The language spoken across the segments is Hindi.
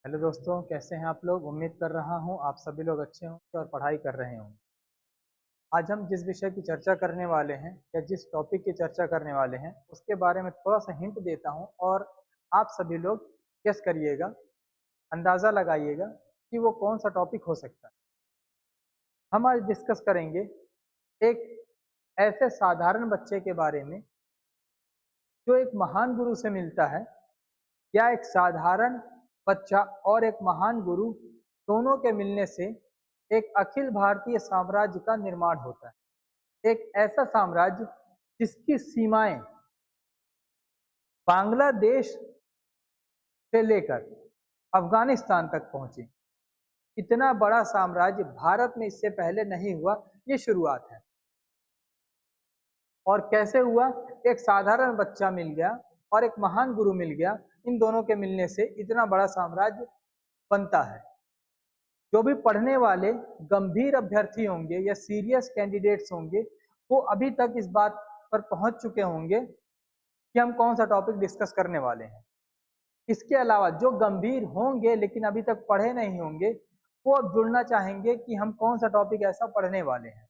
हेलो दोस्तों, कैसे हैं आप लोग। उम्मीद कर रहा हूं आप सभी लोग अच्छे होंगे और पढ़ाई कर रहे होंगे। आज हम जिस विषय की चर्चा करने वाले हैं या जिस टॉपिक की चर्चा करने वाले हैं उसके बारे में थोड़ा सा हिंट देता हूं और आप सभी लोग गेस करिएगा, अंदाज़ा लगाइएगा कि वो कौन सा टॉपिक हो सकता है। हम आज डिस्कस करेंगे एक ऐसे साधारण बच्चे के बारे में जो एक महान गुरु से मिलता है, या एक साधारण बच्चा और एक महान गुरु दोनों के मिलने से एक अखिल भारतीय साम्राज्य का निर्माण होता है। एक ऐसा साम्राज्य जिसकी सीमाएं बांग्लादेश से लेकर अफगानिस्तान तक पहुंची। इतना बड़ा साम्राज्य भारत में इससे पहले नहीं हुआ, ये शुरुआत है। और कैसे हुआ? एक साधारण बच्चा मिल गया और एक महान गुरु मिल गया। इन दोनों के मिलने से इतना बड़ा साम्राज्य बनता है। जो भी पढ़ने वाले गंभीर अभ्यर्थी होंगे या सीरियस कैंडिडेट्स होंगे, वो अभी तक इस बात पर पहुंच चुके होंगे कि हम कौन सा टॉपिक डिस्कस करने वाले हैं। इसके अलावा जो गंभीर होंगे लेकिन अभी तक पढ़े नहीं होंगे, वो अब जुड़ना चाहेंगे कि हम कौन सा टॉपिक ऐसा पढ़ने वाले हैं।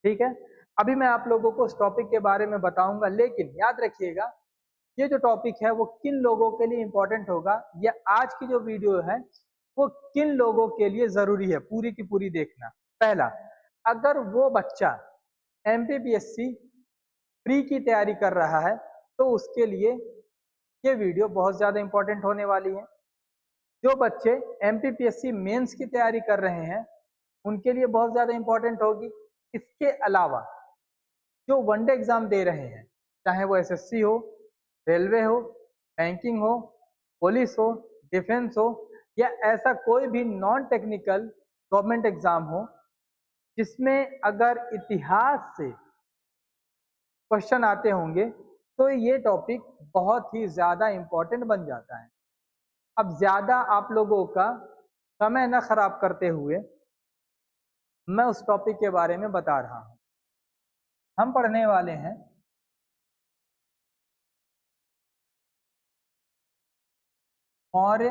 ठीक है, अभी मैं आप लोगों को उस टॉपिक के बारे में बताऊंगा, लेकिन याद रखिएगा ये जो टॉपिक है वो किन लोगों के लिए इंपॉर्टेंट होगा, या आज की जो वीडियो है वो किन लोगों के लिए जरूरी है, पूरी की पूरी देखना। पहला, अगर वो बच्चा एमपीपीएससी प्री की तैयारी कर रहा है तो उसके लिए ये वीडियो बहुत ज्यादा इंपॉर्टेंट होने वाली है। जो बच्चे एमपीपीएससी मेंस की तैयारी कर रहे हैं उनके लिए बहुत ज्यादा इंपॉर्टेंट होगी। इसके अलावा जो वनडे एग्जाम दे रहे हैं, चाहे वो एसएससी हो, रेलवे हो, बैंकिंग हो, पुलिस हो, डिफेंस हो, या ऐसा कोई भी नॉन टेक्निकल गवर्नमेंट एग्जाम हो जिसमें अगर इतिहास से क्वेश्चन आते होंगे, तो ये टॉपिक बहुत ही ज़्यादा इम्पोर्टेंट बन जाता है। अब ज़्यादा आप लोगों का समय न खराब करते हुए मैं उस टॉपिक के बारे में बता रहा हूँ। हम पढ़ने वाले हैं मौर्य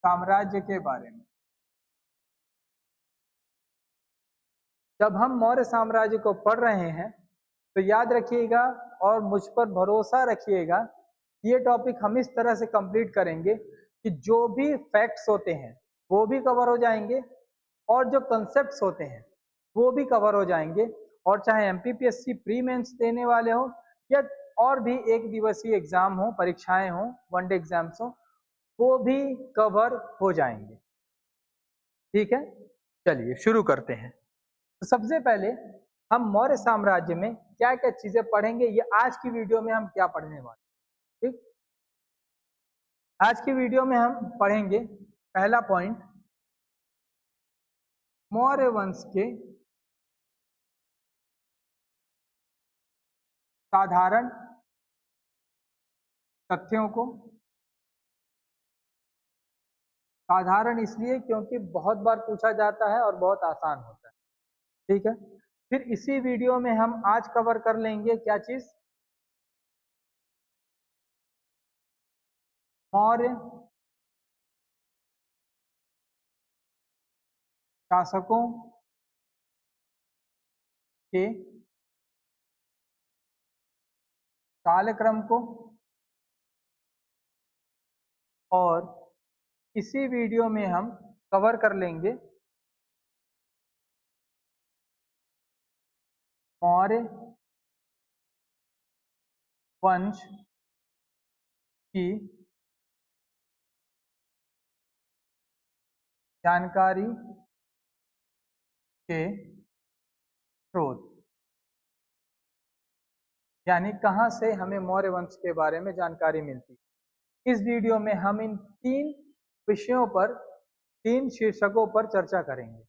साम्राज्य के बारे में। जब हम मौर्य साम्राज्य को पढ़ रहे हैं तो याद रखिएगा और मुझ पर भरोसा रखिएगा, ये टॉपिक हम इस तरह से कंप्लीट करेंगे कि जो भी फैक्ट्स होते हैं वो भी कवर हो जाएंगे और जो कंसेप्ट्स होते हैं वो भी कवर हो जाएंगे। और चाहे एमपीपीएससी प्री मेंस देने वाले हो या और भी एक दिवसीय एग्जाम हो, परीक्षाएं हो, वनडे एग्जाम्स हो, वो भी कवर हो जाएंगे। ठीक है, चलिए शुरू करते हैं। तो सबसे पहले हम मौर्य साम्राज्य में क्या क्या चीजें पढ़ेंगे, ये आज की वीडियो में हम क्या पढ़ने वाले। ठीक, आज की वीडियो में हम पढ़ेंगे पहला पॉइंट, मौर्य वंश के साधारण तथ्यों को। साधारण इसलिए क्योंकि बहुत बार पूछा जाता है और बहुत आसान होता है। ठीक है, फिर इसी वीडियो में हम आज कवर कर लेंगे क्या चीज, मौर्य शासकों के कालक्रम को। और इसी वीडियो में हम कवर कर लेंगे मौर्य वंश की जानकारी के स्रोत, यानी कहां से हमें मौर्य वंश के बारे में जानकारी मिलती है। इस वीडियो में हम इन तीन विषयों पर, तीन शीर्षकों पर चर्चा करेंगे।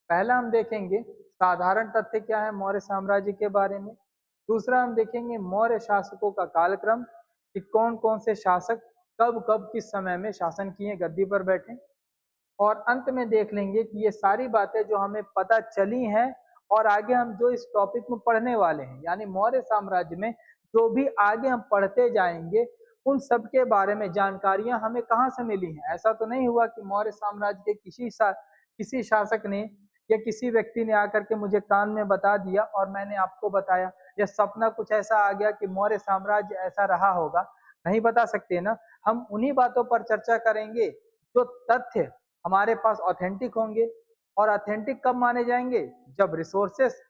पहला हम देखेंगे साधारण तथ्य क्या है मौर्य साम्राज्य के बारे में। दूसरा हम देखेंगे मौर्य शासकों का कालक्रम, कि कौन कौन से शासक कब कब किस समय में शासन किए, गद्दी पर बैठे। और अंत में देख लेंगे कि ये सारी बातें जो हमें पता चली हैं और आगे हम जो इस टॉपिक में पढ़ने वाले हैं, यानी मौर्य साम्राज्य में जो भी आगे हम पढ़ते जाएंगे उन सब के बारे में जानकारियां हमें कहाँ से मिली हैं? ऐसा तो नहीं हुआ कि मौर्य साम्राज्य के किसी शासक ने या किसी व्यक्ति ने आकर के मुझे कान में बता दिया और मैंने आपको बताया, या सपना कुछ ऐसा आ गया कि मौर्य साम्राज्य ऐसा रहा होगा। नहीं बता सकते ना। हम उन्हीं बातों पर चर्चा करेंगे जो तथ्य हमारे पास ऑथेंटिक होंगे। और ऑथेंटिक कब माने जाएंगे? जब रिसोर्सेस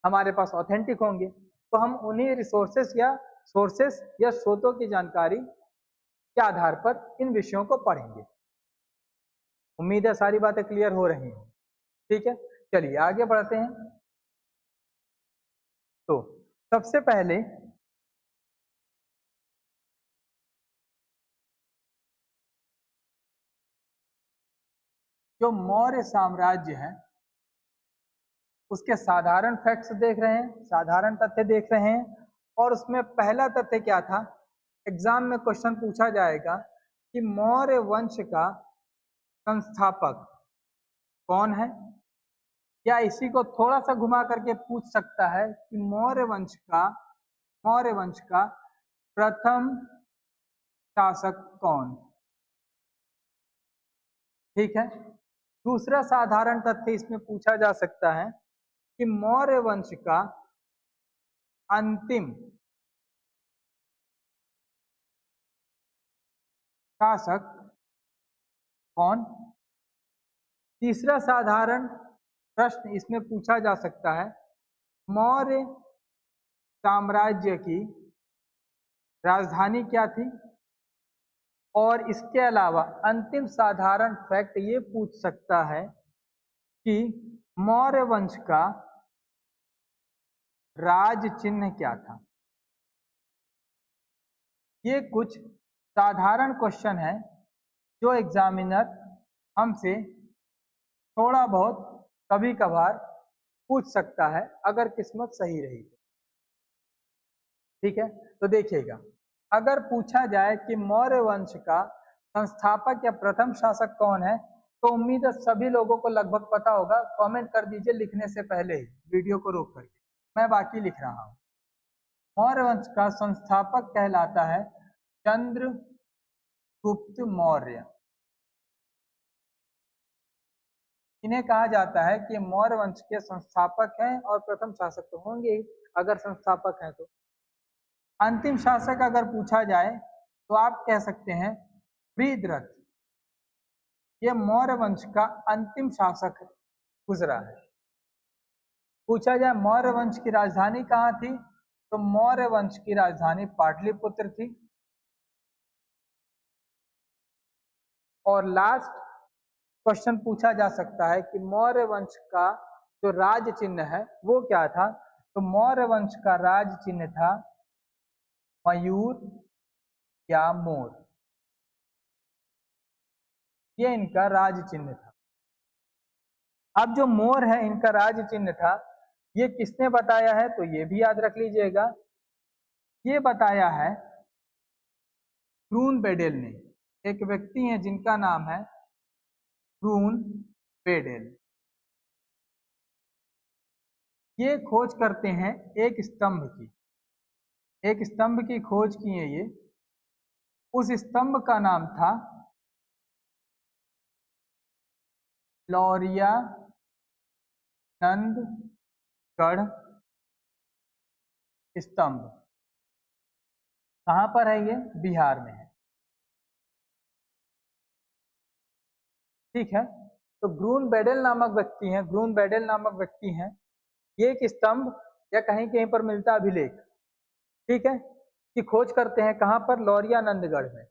हमारे पास ऑथेंटिक होंगे। तो हम उन्हीं रिसोर्सेस या सोर्सेस या स्रोतों की जानकारी के आधार पर इन विषयों को पढ़ेंगे। उम्मीद है सारी बातें क्लियर हो रही हैं। ठीक है, चलिए आगे बढ़ते हैं। तो सबसे पहले जो मौर्य साम्राज्य है उसके साधारण फैक्ट्स देख रहे हैं, साधारण तथ्य देख रहे हैं। और उसमें पहला तथ्य क्या था? एग्जाम में क्वेश्चन पूछा जाएगा कि मौर्य वंश का संस्थापक कौन है, या इसी को थोड़ा सा घुमा करके पूछ सकता है कि मौर्य वंश का प्रथम शासक कौन। ठीक है। दूसरा साधारण तथ्य इसमें पूछा जा सकता है कि मौर्य वंश का अंतिम शासक कौन। तीसरा साधारण प्रश्न इसमें पूछा जा सकता है, मौर्य साम्राज्य की राजधानी क्या थी। और इसके अलावा अंतिम साधारण फैक्ट ये पूछ सकता है कि मौर्य वंश का राज चिन्ह क्या था। ये कुछ साधारण क्वेश्चन है जो एग्जामिनर हमसे थोड़ा बहुत कभी कभार पूछ सकता है अगर किस्मत सही रही। ठीक है, तो देखिएगा, अगर पूछा जाए कि मौर्य वंश का संस्थापक या प्रथम शासक कौन है, तो उम्मीद है सभी लोगों को लगभग पता होगा। कमेंट कर दीजिए लिखने से पहले ही, वीडियो को रोक करके। मैं बाकी लिख रहा हूँ। मौर्य वंश का संस्थापक कहलाता है चंद्रगुप्त मौर्य। इन्हें कहा जाता है कि मौर्य वंश के संस्थापक हैं और प्रथम शासक तो होंगे ही अगर संस्थापक हैं तो। अंतिम शासक अगर पूछा जाए तो आप कह सकते हैं बृहद्रथ। ये मौर्य वंश का अंतिम शासक गुजरा है। पूछा जाए मौर्य वंश की राजधानी कहाँ थी, तो मौर्य वंश की राजधानी पाटलिपुत्र थी। और लास्ट क्वेश्चन पूछा जा सकता है कि मौर्य वंश का जो राज चिन्ह है वो क्या था, तो मौर्य वंश का राज चिन्ह था मयूर या मोर। ये इनका राज चिन्ह था। अब जो मोर है इनका राज चिन्ह था, ये किसने बताया है, तो ये भी याद रख लीजिएगा। ये बताया है क्रून बेडेल ने। एक व्यक्ति है जिनका नाम है क्रून बेडेल। ये खोज करते हैं एक स्तंभ की। एक स्तंभ की खोज की है ये। उस स्तंभ का नाम था लौरिया नंदगढ़ स्तंभ। कहाँ पर है ये? बिहार में है। ठीक है, तो ग्रून बेडेल नामक व्यक्ति हैं। ये एक स्तंभ या कहीं कहीं पर मिलता अभिलेख, ठीक है, कि खोज करते हैं कहाँ पर? लौरिया नंदगढ़ में।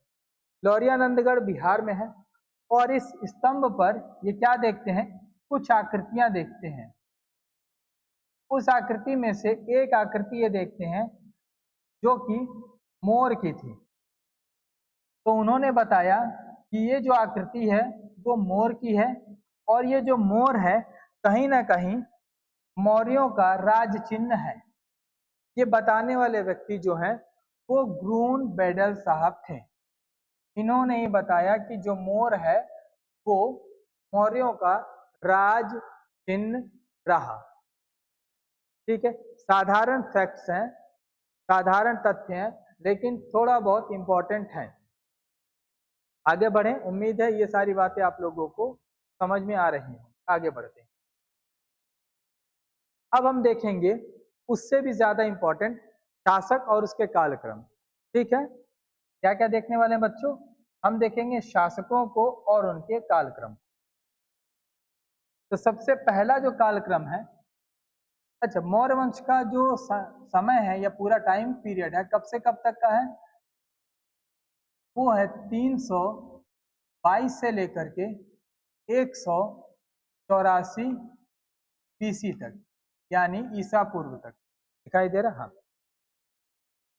लौरिया नंदगढ़ बिहार में है। और इस स्तंभ पर ये क्या देखते हैं? कुछ आकृतियां देखते हैं। उस आकृति में से एक आकृति ये देखते हैं जो कि मोर की थी। तो उन्होंने बताया कि ये जो आकृति है वो मोर की है, और ये जो मोर है कहीं ना कहीं मौर्यों का राज चिन्ह है। ये बताने वाले व्यक्ति जो हैं वो ग्रून बेडल साहब थे। इन्होंने ये बताया कि जो मोर है वो मौर्यों का राज चिन्ह रहा। ठीक है, साधारण फैक्ट्स हैं, साधारण तथ्य हैं, लेकिन थोड़ा बहुत इम्पोर्टेंट है। आगे बढ़ें, उम्मीद है ये सारी बातें आप लोगों को समझ में आ रही हैं। आगे बढ़ते हैं। अब हम देखेंगे उससे भी ज्यादा इम्पोर्टेंट शासक और उसके कालक्रम। ठीक है, क्या क्या देखने वाले हैं बच्चों? हम देखेंगे शासकों को और उनके कालक्रम। तो सबसे पहला जो कालक्रम है, अच्छा, मौर्य वंश का जो समय है या पूरा टाइम पीरियड है, कब से कब तक का है? वो है 322 से लेकर के 184 BC तक, यानी ईसा पूर्व तक। दिखाई दे रहा? हाँ,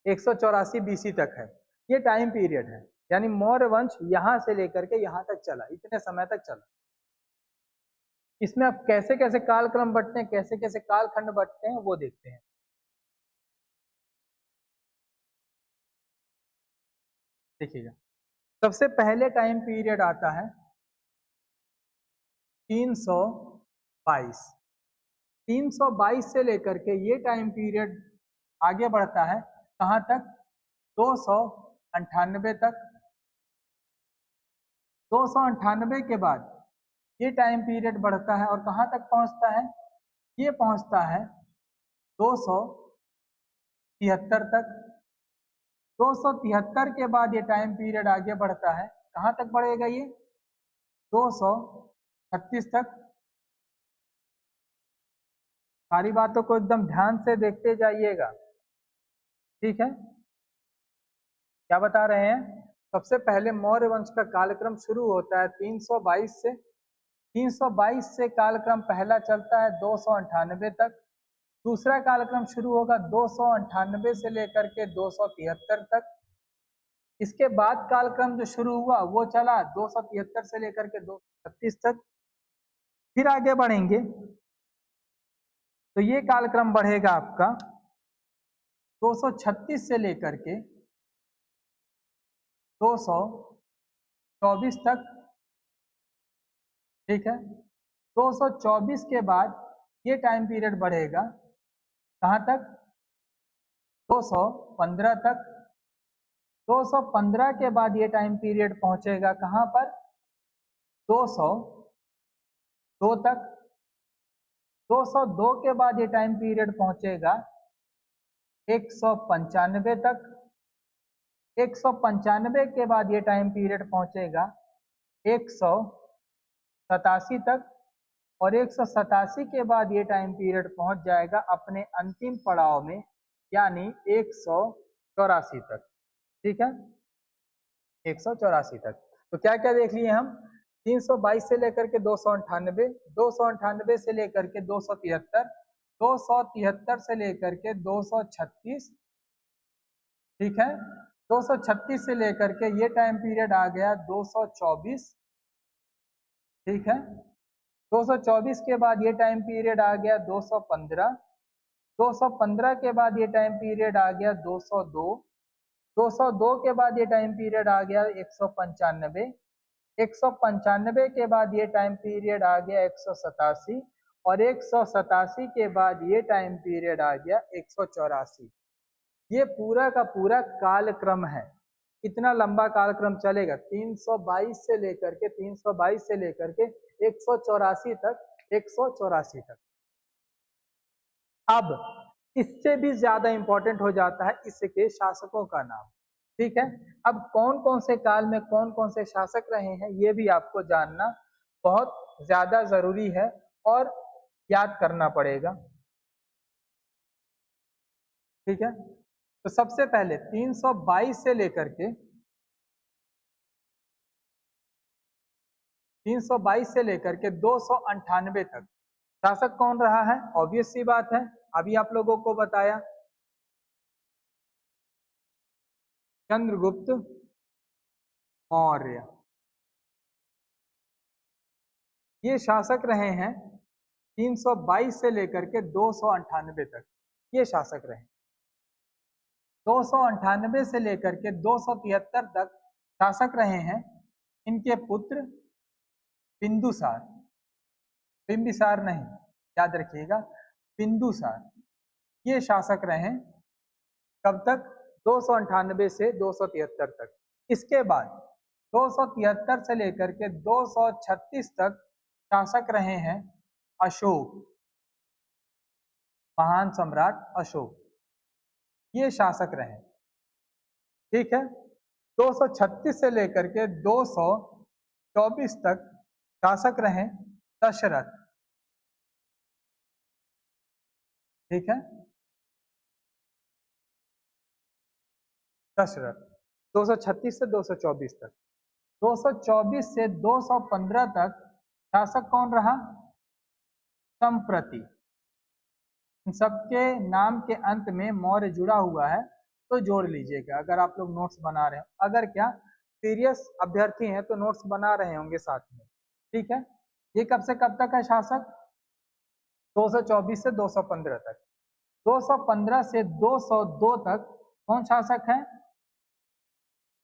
184 BC तक है ये टाइम पीरियड है, यानी मौर्य वंश यहां से लेकर के यहां तक चला, इतने समय तक चला। इसमें अब कैसे कैसे कालक्रम बंटते हैं, कैसे कैसे कालखंड बंटते हैं, वो देखते हैं। देखिएगा, सबसे पहले टाइम पीरियड आता है 322। 322 से लेकर के ये टाइम पीरियड आगे बढ़ता है कहाँ तक? 298 तक। 298 के बाद ये टाइम पीरियड बढ़ता है और कहाँ तक पहुंचता है? ये पहुंचता है 273 तक। 273 के बाद ये टाइम पीरियड आगे बढ़ता है, कहाँ तक बढ़ेगा ये? 236 तक। सारी बातों को एकदम ध्यान से देखते जाइएगा, ठीक है? क्या बता रहे हैं? सबसे पहले मौर्य वंश का कालक्रम शुरू होता है 322 से। 322 से कालक्रम पहला चलता है 298 तक। दूसरा कालक्रम शुरू होगा 298 से लेकर के 273 तक। इसके बाद कालक्रम जो शुरू हुआ वो चला 273 से लेकर के 236 तक। फिर आगे बढ़ेंगे तो ये कालक्रम बढ़ेगा आपका 236 से लेकर के 224 तक, ठीक है? 224 के बाद ये टाइम पीरियड बढ़ेगा कहाँ तक? 215 तक। 215 के बाद ये टाइम पीरियड पहुंचेगा कहाँ पर? 202 तक। 202 के बाद ये टाइम पीरियड पहुंचेगा 195 तक। 195 के बाद ये टाइम पीरियड पहुंचेगा 187 तक। और 187 के बाद ये टाइम पीरियड पहुंच जाएगा अपने अंतिम पड़ाव में, यानी 184 तक, ठीक है? 184 तक। तो क्या क्या देख लिए हम? 322 से लेकर के 298, 298 से लेकर के 273, 273 से लेकर के 236, ठीक है? 236 से लेकर के ये टाइम पीरियड आ गया 224, ठीक है? 224 के बाद ये टाइम पीरियड आ गया 215। 215 के बाद ये टाइम पीरियड आ गया 202। 202 के बाद ये टाइम पीरियड आ गया 195। 195 के बाद ये टाइम पीरियड आ गया 187। और 187 के बाद ये टाइम पीरियड आ गया 184। ये पूरा का पूरा कालक्रम है। कितना लंबा कालक्रम चलेगा? 322 से लेकर के 322 से लेकर के 184 तक, 184 तक। अब इससे भी ज्यादा इंपॉर्टेंट हो जाता है इसके शासकों का नाम, ठीक है? अब कौन कौन से काल में कौन कौन से शासक रहे हैं ये भी आपको जानना बहुत ज्यादा जरूरी है और याद करना पड़ेगा, ठीक है? तो सबसे पहले 322 से लेकर के 322 से लेकर के 298 तक शासक कौन रहा है? ऑब्वियस सी बात है, अभी आप लोगों को बताया, चंद्रगुप्त मौर्य। ये शासक रहे हैं 322 से लेकर के 298 तक, ये शासक रहे। 298 से लेकर के 273 तक शासक रहे हैं इनके पुत्र बिंदुसार। बिंबिसार नहीं, याद रखिएगा, बिंदुसार। ये शासक रहे कब तक? 298 से 273 तक। इसके बाद 273 से लेकर के 236 तक शासक रहे हैं अशोक, महान सम्राट अशोक, ये शासक रहे। ठीक है, 236 से लेकर के 224 तक शासक रहे दशरथ। ठीक है, दशरथ 236 से 224 तक। 224 से 215 तक शासक कौन रहा? संप्रति। इन सबके नाम के अंत में मौर्य जुड़ा हुआ है तो जोड़ लीजिएगा अगर आप लोग नोट्स बना रहे हो। अगर क्या सीरियस अभ्यर्थी हैं तो नोट्स बना रहे होंगे साथ में। ठीक है, ये कब से कब तक है शासक? 224 से 215 तक। 215 से 202 तक कौन शासक है?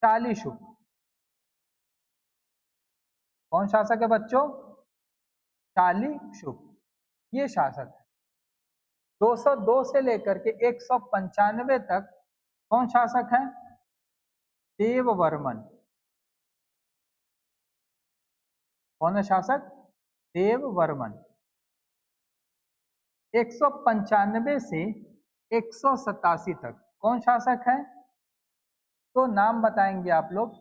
चालीशुक। कौन शासक है बच्चों? चालीशुक, ये शासक है। 202 से लेकर के 195 तक कौन शासक है? देववर्मन। कौन है शासक? देववर्मन। 195 से 187 तक कौन शासक है? तो नाम बताएंगे आप लोग,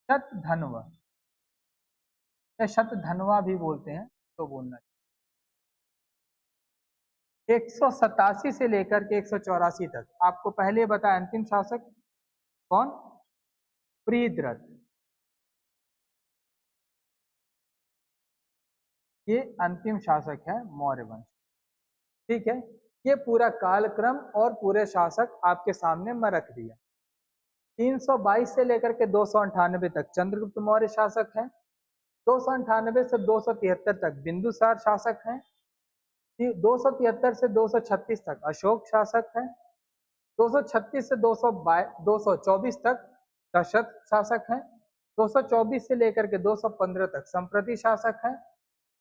शतधन्व या शतधन्वा भी बोलते हैं तो बोलना। 187 से लेकर के 184 तक आपको पहले बताया अंतिम शासक कौन? प्रियद्रथ। ये अंतिम शासक है मौर्य वंश। ठीक है, ये पूरा कालक्रम और पूरे शासक आपके सामने मैं रख दिया। 322 से लेकर के 298 तक चंद्रगुप्त मौर्य शासक है। 298 से 273 तक बिंदुसार शासक है। 273 से 236 तक अशोक शासक है। 236 से 224 तक दशरथ शासक है। 224 से लेकर के 215 तक संप्रति शासक है।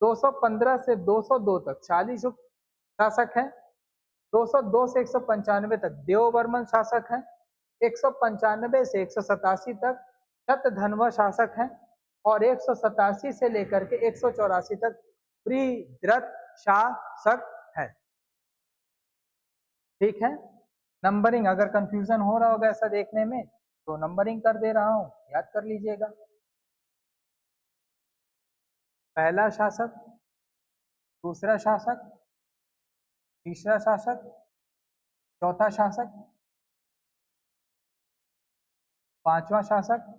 215 से 202 तक चालीशुक शासक है। 202 से 195 तक देववर्मन शासक है। 195 से 187 तक शतधन्व शासक है और 187 से लेकर के 184 तक प्रियद्रथ शासक है। ठीक है, नंबरिंग अगर कंफ्यूजन हो रहा होगा ऐसा देखने में तो नंबरिंग कर दे रहा हूं, याद कर लीजिएगा। पहला शासक, दूसरा शासक, तीसरा शासक, चौथा शासक, पांचवा शासक,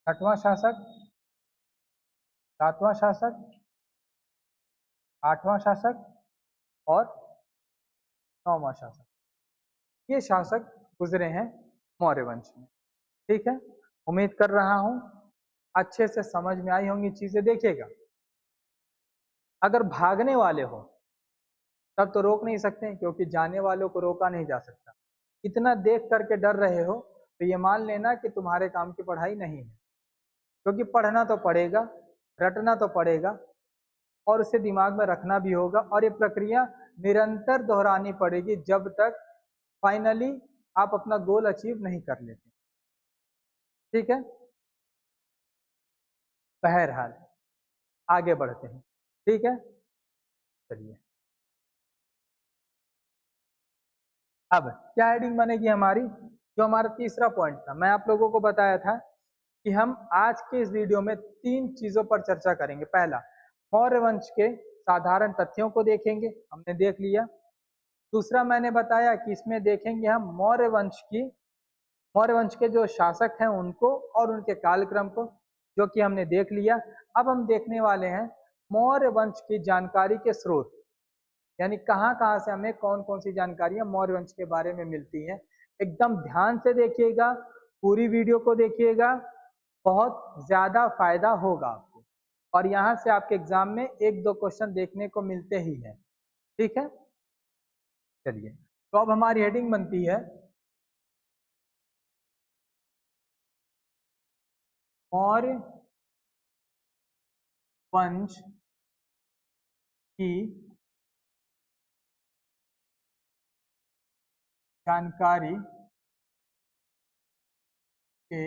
छठवां शासक, सातवां शासक, आठवां शासक और नौवां शासक। ये शासक गुजरे हैं मौर्य वंश में। ठीक है, उम्मीद कर रहा हूं अच्छे से समझ में आई होंगी चीजें। देखिएगा, अगर भागने वाले हो तब तो रोक नहीं सकते क्योंकि जाने वालों को रोका नहीं जा सकता। इतना देख करके डर रहे हो तो ये मान लेना कि तुम्हारे काम की पढ़ाई नहीं है, क्योंकि पढ़ना तो पड़ेगा, रटना तो पड़ेगा और उसे दिमाग में रखना भी होगा और ये प्रक्रिया निरंतर दोहरानी पड़ेगी जब तक फाइनली आप अपना गोल अचीव नहीं कर लेते। ठीक है, बहरहाल आगे बढ़ते हैं। ठीक है, चलिए अब क्या हेडिंग बनेगी हमारी? जो हमारा तीसरा पॉइंट था, मैं आप लोगों को बताया था कि हम आज के इस वीडियो में 3 चीजों पर चर्चा करेंगे। पहला, मौर्य वंश के साधारण तथ्यों को देखेंगे, हमने देख लिया। दूसरा, मैंने बताया कि इसमें देखेंगे हम मौर्य वंश के जो शासक हैं उनको और उनके कालक्रम को, जो कि हमने देख लिया। अब हम देखने वाले हैं मौर्य वंश की जानकारी के स्रोत, यानी कहाँ कहाँ से हमें कौन कौन सी जानकारियां मौर्य वंश के बारे में मिलती हैं। एकदम ध्यान से देखिएगा, पूरी वीडियो को देखिएगा, बहुत ज्यादा फायदा होगा आपको और यहाँ से आपके एग्जाम में 1-2 क्वेश्चन देखने को मिलते ही हैं। ठीक है, चलिए तो अब हमारी हेडिंग बनती है मौर्य वंश की जानकारी के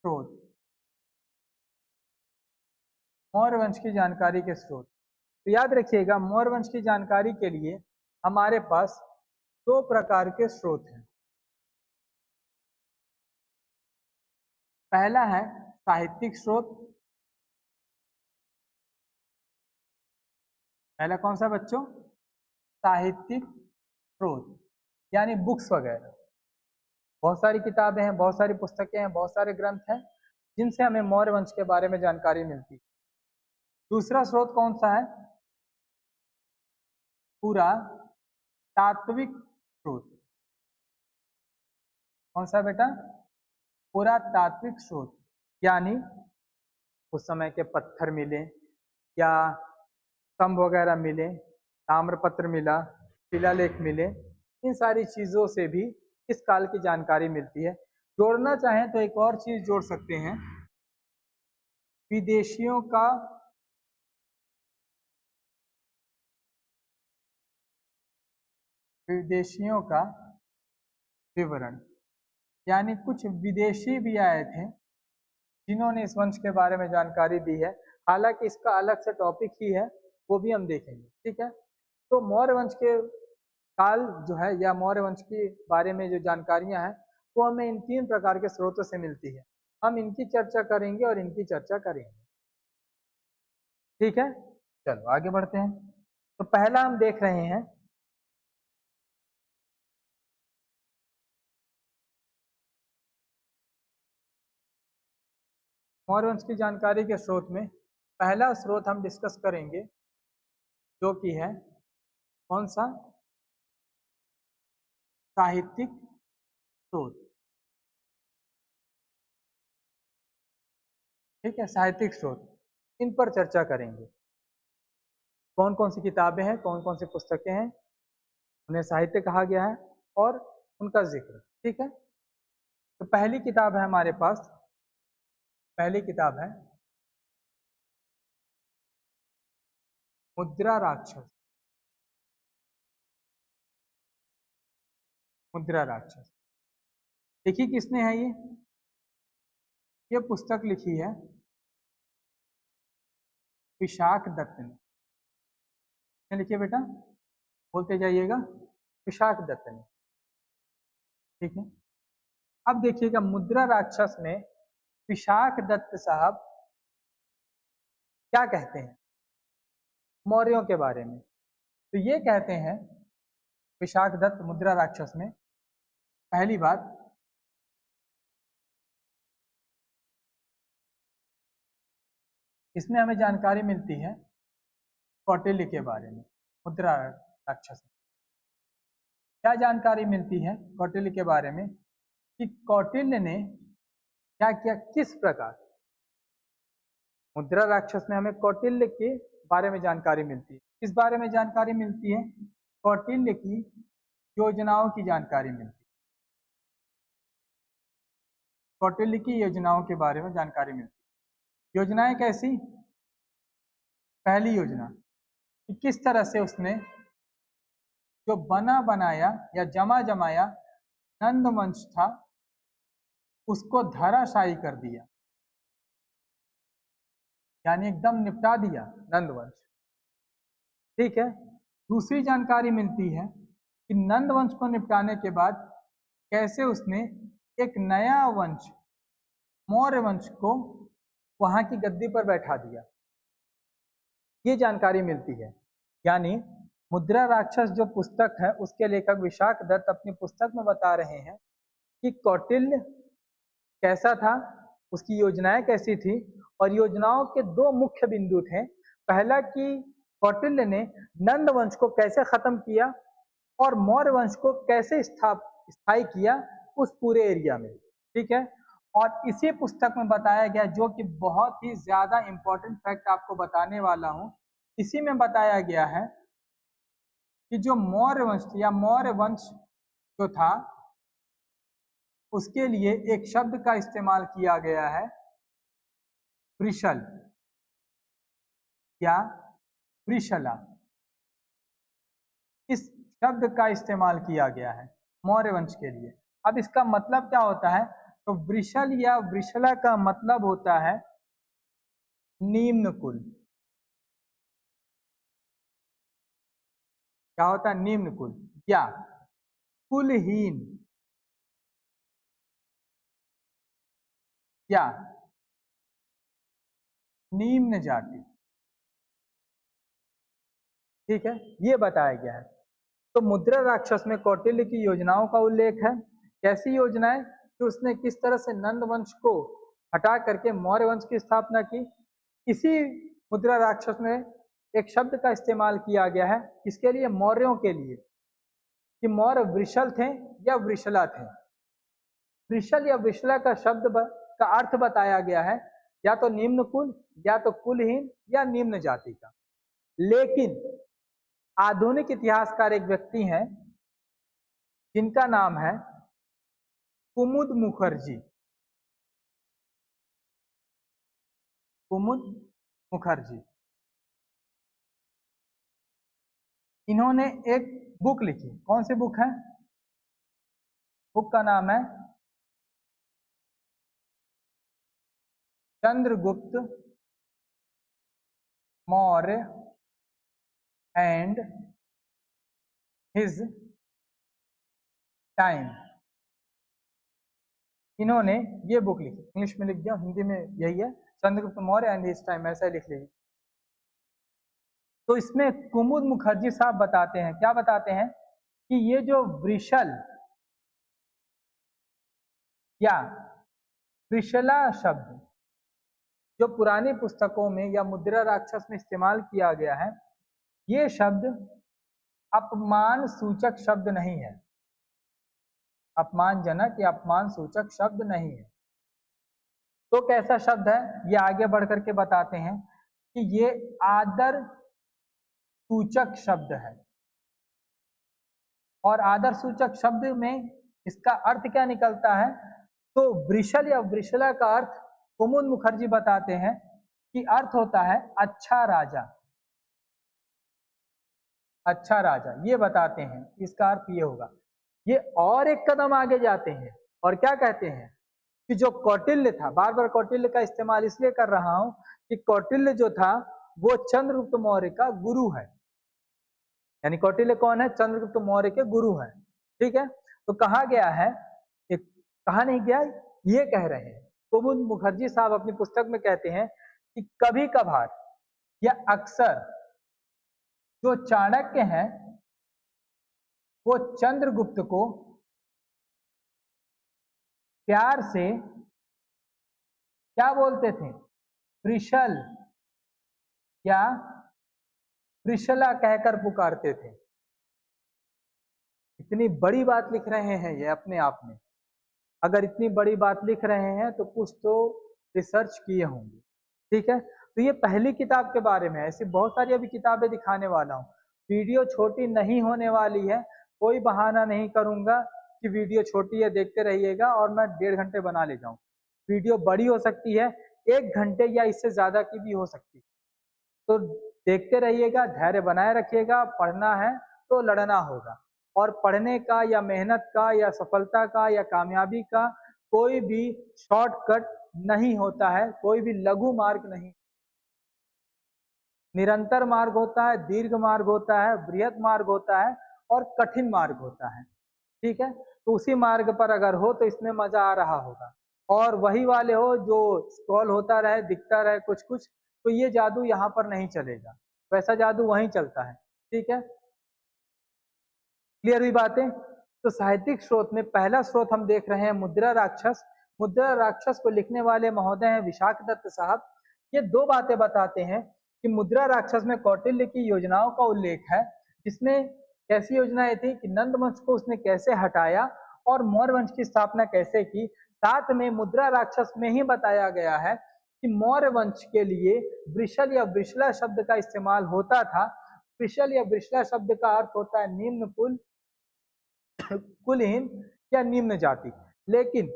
स्रोत, मौर्य वंश की जानकारी के स्रोत। तो याद रखिएगा, मौर्य वंश की जानकारी के लिए हमारे पास दो प्रकार के स्रोत हैं। पहला है साहित्यिक स्रोत। पहला कौन सा बच्चों? साहित्यिक स्रोत, यानी बुक्स वगैरह। बहुत सारी किताबें हैं, बहुत सारी पुस्तकें हैं, बहुत सारे ग्रंथ हैं जिनसे हमें मौर्य वंश के बारे में जानकारी मिलती है। दूसरा स्रोत कौन सा है? पूरा तात्विक स्रोत। कौन सा बेटा? पूरा तात्विक स्रोत, यानी उस समय के पत्थर मिले या स्तंभ वगैरह मिले, ताम्रपत्र मिला, शिलालेख मिले, इन सारी चीजों से भी इस काल की जानकारी मिलती है। जोड़ना चाहें तो एक और चीज जोड़ सकते हैं, विदेशियों का विवरण, यानी कुछ विदेशी भी आए थे जिन्होंने इस वंश के बारे में जानकारी दी है। हालांकि इसका अलग से टॉपिक ही है, वो भी हम देखेंगे, ठीक है। तो मौर्य वंश के काल जो है या मौर्य वंश के बारे में जो जानकारियां हैं वो हमें इन तीन प्रकार के स्रोतों से मिलती है। हम इनकी चर्चा करेंगे और इनकी चर्चा करेंगे, ठीक है। चलो आगे बढ़ते हैं। तो पहला हम देख रहे हैं मौर्य वंश की जानकारी के स्रोत में पहला स्रोत हम डिस्कस करेंगे जो कि है कौन सा? साहित्यिक स्रोत, ठीक है। साहित्यिक स्रोत, इन पर चर्चा करेंगे। कौन कौन सी किताबें हैं, कौन कौन सी पुस्तकें हैं, उन्हें साहित्य कहा गया है और उनका जिक्र, ठीक है। तो पहली किताब है हमारे पास, पहली किताब है मुद्रा राक्षस। मुद्रा राक्षस लिखी किसने है? ये पुस्तक लिखी है विशाख दत्त ने। लिखिए बेटा, बोलते जाइएगा, विशाख दत्त ने, ठीक है। अब देखिएगा मुद्रा राक्षस में विशाख दत्त साहब क्या कहते हैं मौर्यों के बारे में। तो ये कहते हैं विशाख दत्त मुद्रा राक्षस में, पहली बात, इसमें हमें जानकारी मिलती है कौटिल्य के बारे में। मुद्रा राक्षस में क्या जानकारी मिलती है कौटिल्य के बारे में कि कौटिल्य ने क्या किया, किस प्रकार। मुद्रा राक्षस में हमें कौटिल्य के बारे में जानकारी मिलती है। किस बारे में जानकारी मिलती है? कौटिल्य की योजनाओं की जानकारी मिलती है। कौटिल्य की योजनाओं के बारे में जानकारी मिलती है। योजनाएं कैसी? पहली योजना कि किस तरह से उसने जो बना बनाया या जमा जमाया नंद वंश था उसको धराशायी कर दिया, यानी एकदम निपटा दिया नंद वंश, ठीक है। दूसरी जानकारी मिलती है कि नंद वंश को निपटाने के बाद कैसे उसने एक नया वंश मौर्य वंश को वहां की गद्दी पर बैठा दिया, ये जानकारी मिलती है। यानी मुद्रा राक्षस जो पुस्तक है उसके लेखक विशाख दत्त अपनी पुस्तक में बता रहे हैं कि कौटिल्य कैसा था, उसकी योजनाएं कैसी थी, और योजनाओं के दो मुख्य बिंदु थे। पहला कि कौटिल्य ने नंद वंश को कैसे खत्म किया और मौर्य वंश को कैसे स्थायी किया उस पूरे एरिया में, ठीक है। और इसी पुस्तक में बताया गया, जो कि बहुत ही ज्यादा इंपॉर्टेंट फैक्ट आपको बताने वाला हूं, इसी में बताया गया है कि जो मौर्य वंश या मौर्य वंश जो था उसके लिए एक शब्द का इस्तेमाल किया गया है, वृषल या वृषला। इस शब्द का इस्तेमाल किया गया है मौर्य वंश के लिए। अब इसका मतलब क्या होता है, तो वृषल या वृषला का मतलब होता है निम्न कुल। क्या होता है, निम्न कुल या कुलहीन या निम्न जाति। ठीक है, ये बताया गया है। तो मुद्रा राक्षस में कौटिल्य की योजनाओं का उल्लेख है। कैसी योजनाएं, कि उसने किस तरह से नंद वंश को हटा करके मौर्य वंश की स्थापना की। इसी मुद्रा राक्षस में एक शब्द का इस्तेमाल किया गया है, इसके लिए मौर्यों के लिए, कि मौर्य वृषल थे या वृषला थे। वृषल या वृषला का का अर्थ बताया गया है या तो निम्न कुल, या तो कुलहीन, या निम्न जाति का। लेकिन आधुनिक इतिहासकार एक व्यक्ति हैं जिनका नाम है कुमुद मुखर्जी। कुमुद मुखर्जी, इन्होंने एक बुक लिखी। कौन सी बुक है? बुक का नाम है Chandragupta Maurya and his time. इन्होंने ये बुक लिखी, इंग्लिश में लिख दिया, हिंदी में यही है, Chandragupta Maurya and his time, ऐसा लिख लीजिए। तो इसमें कुमुद मुखर्जी साहब बताते हैं, क्या बताते हैं, कि ये जो वृषल या वृषला शब्द जो पुरानी पुस्तकों में या मुद्रा राक्षस में इस्तेमाल किया गया है, ये शब्द अपमान सूचक शब्द नहीं है, अपमानजनक या अपमान सूचक शब्द नहीं है। तो कैसा शब्द है, ये आगे बढ़ करके बताते हैं कि ये आदर सूचक शब्द है। और आदर सूचक शब्द में इसका अर्थ क्या निकलता है, तो वृषल या वृषला का अर्थ कुमुद मुखर्जी बताते हैं कि अर्थ होता है अच्छा राजा। अच्छा राजा, ये बताते हैं, इसका अर्थ ये होगा। ये और एक कदम आगे जाते हैं और क्या कहते हैं कि जो कौटिल्य था, बार बार कौटिल्य का इस्तेमाल इसलिए कर रहा हूं कि कौटिल्य जो था वो चंद्रगुप्त मौर्य का गुरु है। यानी कौटिल्य कौन है? चंद्रगुप्त मौर्य के गुरु हैं। ठीक है, तो कहा गया है, एक कहा नहीं गया, ये कह रहे हैं कुमुद मुखर्जी साहब अपनी पुस्तक में कहते हैं कि कभी कभार या अक्सर जो चाणक्य हैं वो चंद्रगुप्त को प्यार से क्या बोलते थे, वृषल या वृषला कहकर पुकारते थे। इतनी बड़ी बात लिख रहे हैं ये अपने आप में। अगर इतनी बड़ी बात लिख रहे हैं तो कुछ तो रिसर्च किए होंगे। ठीक है, तो ये पहली किताब के बारे में है, ऐसी बहुत सारी अभी किताबें दिखाने वाला हूँ। वीडियो छोटी नहीं होने वाली है, कोई बहाना नहीं करूंगा कि वीडियो छोटी है देखते रहिएगा और मैं 1.5 घंटे बना ले जाऊं। वीडियो बड़ी हो सकती है, 1 घंटे या इससे ज्यादा की भी हो सकती है। तो देखते रहिएगा, धैर्य बनाए रखिएगा। पढ़ना है तो लड़ना होगा, और पढ़ने का या मेहनत का या सफलता का या कामयाबी का कोई भी शॉर्टकट नहीं होता है, कोई भी लघु मार्ग नहीं। निरंतर मार्ग होता है, दीर्घ मार्ग होता है, बृहत मार्ग होता है और कठिन मार्ग होता है। ठीक है, तो उसी मार्ग पर अगर हो तो इसमें मजा आ रहा होगा, और वही वाले हो जो स्क्रॉल होता रहे, दिखता रहे कुछ कुछ, तो ये जादू यहाँ पर नहीं चलेगा, वैसा जादू वहीं चलता है। ठीक है, क्लियर हुई बातें? तो साहित्यिक स्रोत में पहला स्रोत हम देख रहे हैं मुद्रा राक्षस। मुद्रा राक्षस को लिखने वाले महोदय हैं विशाखदत्त साहब। ये 2 बातें बताते हैं कि मुद्रा राक्षस में कौटिल्य की योजनाओं का उल्लेख है, जिसमें कैसी योजनाएं थी कि नंद वंश को उसने कैसे हटाया और मौर्य वंश की स्थापना कैसे की। साथ में मुद्रा राक्षस में ही बताया गया है कि मौर्य वंश के लिए वृषल या वृषला शब्द का इस्तेमाल होता था। वृषल या वृषला शब्द का अर्थ होता है निम्न कुल, कुलहीन या निम्न जाति। लेकिन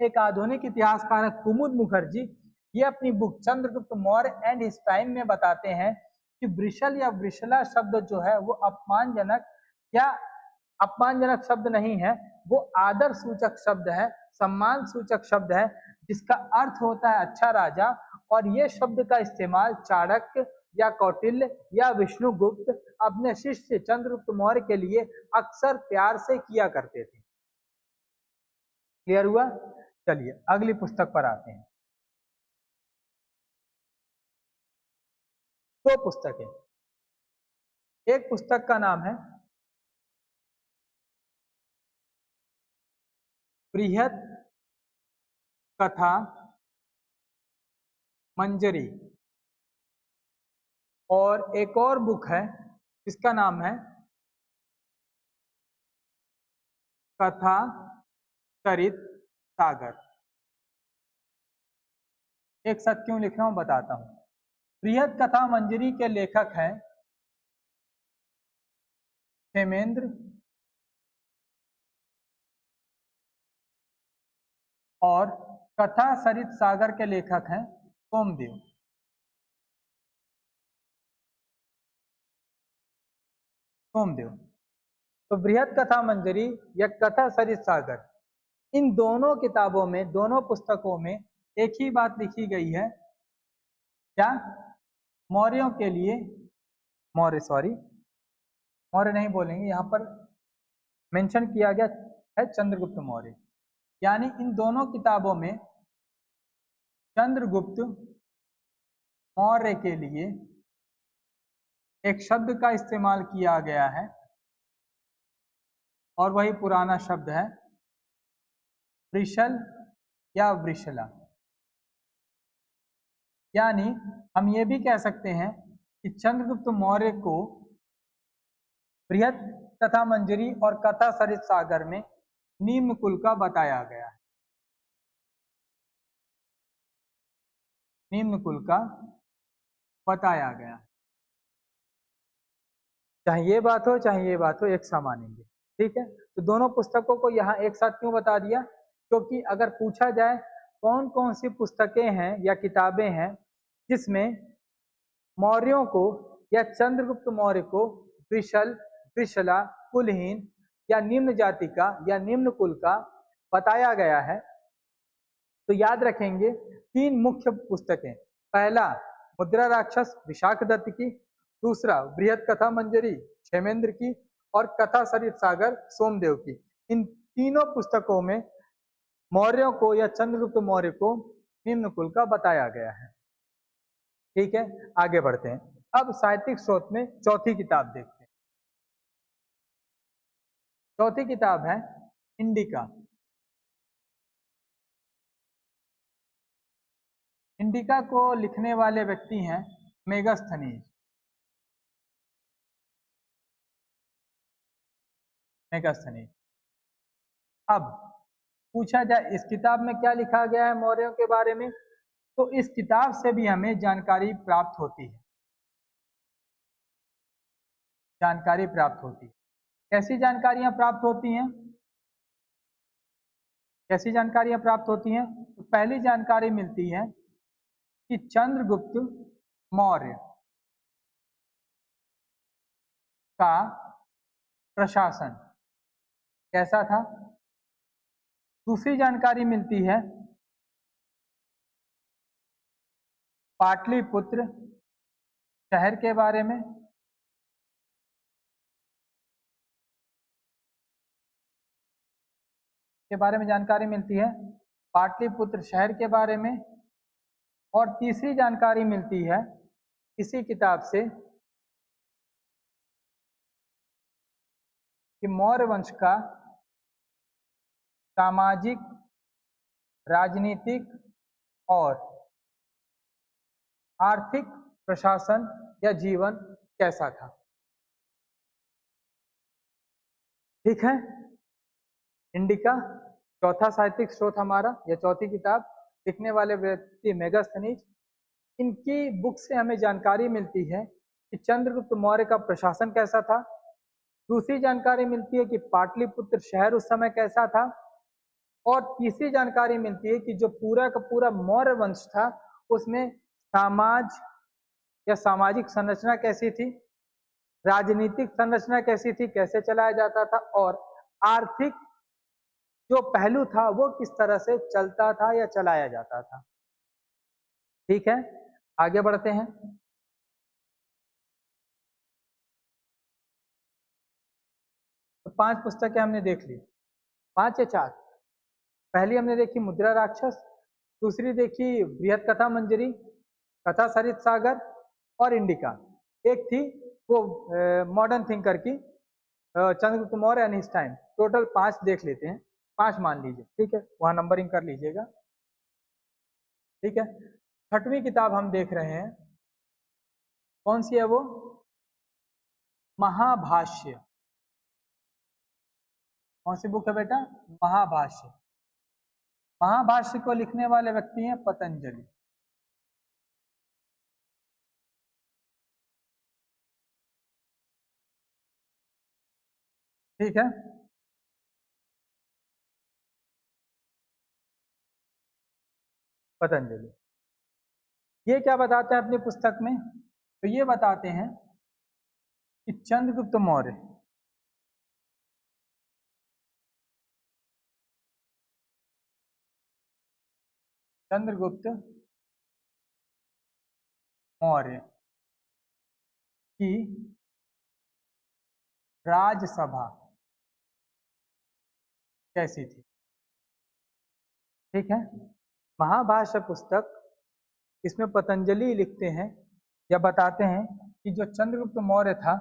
एक आधुनिक इतिहासकार है कुमुद मुखर्जी, ये अपनी book Chandragupta Maurya and his time में बताते हैं कि वृषल या वृषला शब्द जो है वो अपमानजनक या अपमानजनक शब्द नहीं है, वो आदर सूचक शब्द है, सम्मान सूचक शब्द है, जिसका अर्थ होता है अच्छा राजा। और ये शब्द का इस्तेमाल चाणक्य या कौटिल्य या विष्णुगुप्त अपने शिष्य चंद्रगुप्त मौर्य के लिए अक्सर प्यार से किया करते थे। क्लियर हुआ? चलिए अगली पुस्तक पर आते हैं। दो पुस्तकें, एक पुस्तक का नाम है बृहत कथा मंजरी, और एक और बुक है जिसका नाम है कथा चरित सागर। एक साथ क्यों लिख रहा हूं बताता हूं। बृहत कथा मंजरी के लेखक हैं क्षेमेंद्र और कथा सरित सागर के लेखक हैं सोमदेव। तो बृहत कथा मंजरी या कथा सरित सागर, इन दोनों किताबों में, दोनों पुस्तकों में एक ही बात लिखी गई है, क्या? मौर्यों के लिए, मौर्य नहीं बोलेंगे, यहाँ पर मेंशन किया गया है चंद्रगुप्त मौर्य। यानी इन दोनों किताबों में चंद्रगुप्त मौर्य के लिए एक शब्द का इस्तेमाल किया गया है, और वही पुराना शब्द है वृषल या वृषला। यानी हम ये भी कह सकते हैं कि चंद्रगुप्त मौर्य को बृहत कथा मंजरी और कथा सरित सागर में निम्न कुल का बताया गया है, निम्न कुल का बताया गया है। चाहे ये बात हो चाहे ये बात हो, एक सा मानेंगे। ठीक है, तो दोनों पुस्तकों को यहाँ एक साथ क्यों बता दिया? क्योंकि अगर पूछा जाए कौन कौन सी पुस्तकें हैं या किताबें हैं जिसमें मौर्यों को या चंद्रगुप्त मौर्य को वृषल, वृषला, कुलहीन या निम्न जाति का या निम्न कुल का बताया गया है, तो याद रखेंगे तीन मुख्य पुस्तकें। पहला मुद्रा राक्षस विशाखदत्त की, दूसरा बृहत कथा मंजरी क्षेमेंद्र की, और कथा सरित सागर सोमदेव की। इन तीनों पुस्तकों में मौर्यों को या चंद्रगुप्त मौर्य को निम्न कुल का बताया गया है। ठीक है, आगे बढ़ते हैं। अब साहित्यिक स्रोत में चौथी किताब देखते हैं। चौथी किताब है इंडिका। इंडिका को लिखने वाले व्यक्ति हैं मेगास्थनीज। मेगास्थनीज। अब पूछा जाए इस किताब में क्या लिखा गया है मौर्यों के बारे में, तो इस किताब से भी हमें जानकारी प्राप्त होती है। जानकारी प्राप्त होती है। कैसी जानकारियां प्राप्त होती हैं? कैसी जानकारियां प्राप्त होती हैं? तो पहली जानकारी मिलती है कि चंद्रगुप्त मौर्य का प्रशासन कैसा था। दूसरी जानकारी मिलती है पाटलिपुत्र शहर के बारे में, जानकारी मिलती है पाटलिपुत्र शहर के बारे में। और तीसरी जानकारी मिलती है इसी किताब से कि मौर्य वंश का सामाजिक, राजनीतिक और आर्थिक प्रशासन या जीवन कैसा था। ठीक है, इंडिका चौथा साहित्यिक स्रोत हमारा, या चौथी किताब। लिखने वाले व्यक्ति मेगास्थनीज। इनकी बुक से हमें जानकारी मिलती है कि चंद्रगुप्त मौर्य का प्रशासन कैसा था। दूसरी जानकारी मिलती है कि पाटलिपुत्र शहर उस समय कैसा था। और तीसरी जानकारी मिलती है कि जो पूरा का पूरा मौर्य वंश था उसमें समाज या सामाजिक संरचना कैसी थी, राजनीतिक संरचना कैसी थी, कैसे चलाया जाता था, और आर्थिक जो पहलू था वो किस तरह से चलता था या चलाया जाता था। ठीक है, आगे बढ़ते हैं। तो 5 पुस्तकें हमने देख ली, 5 या 4। पहली हमने देखी मुद्रा राक्षस, दूसरी देखी बृहत कथा मंजरी, कथा सरित सागर और इंडिका। एक थी वो मॉडर्न थिंकर की Chandragupta Maurya and his time. Total 5 देख लेते हैं, 5 मान लीजिए, ठीक है, वहां नंबरिंग कर लीजिएगा। ठीक है, 6वीं किताब हम देख रहे हैं, कौन सी है वो? महाभाष्य। कौन सी बुक है बेटा? महाभाष्य। महाभाष्य को लिखने वाले व्यक्ति हैं पतंजलि। ठीक है, पतंजलि। ये क्या बताते हैं अपनी पुस्तक में? तो ये बताते हैं कि चंद्रगुप्त मौर्य चंद्रगुप्त मौर्य की राजसभा कैसी थी। ठीक है, महाभाष्य पुस्तक, इसमें पतंजलि लिखते हैं या बताते हैं कि जो चंद्रगुप्त मौर्य था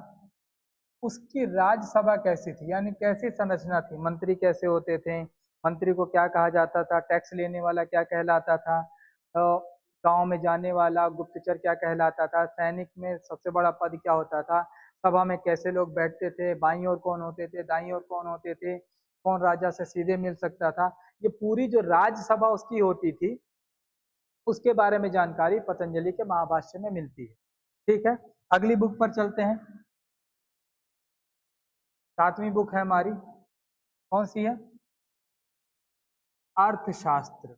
उसकी राजसभा कैसी थी, यानी कैसी संरचना थी, मंत्री कैसे होते थे, मंत्री को क्या कहा जाता था, टैक्स लेने वाला क्या कहलाता था, तो गांव में जाने वाला गुप्तचर क्या कहलाता था, सैनिक में सबसे बड़ा पद क्या होता था, सभा में कैसे लोग बैठते थे, बाईं ओर कौन होते थे, दाईं ओर कौन होते थे, कौन राजा से सीधे मिल सकता था, ये पूरी जो राजसभा उसकी होती थी उसके बारे में जानकारी पतंजलि के महाभाष्य में मिलती है। ठीक है, अगली बुक पर चलते हैं। 7वीं बुक है हमारी, कौन सी है? अर्थशास्त्र।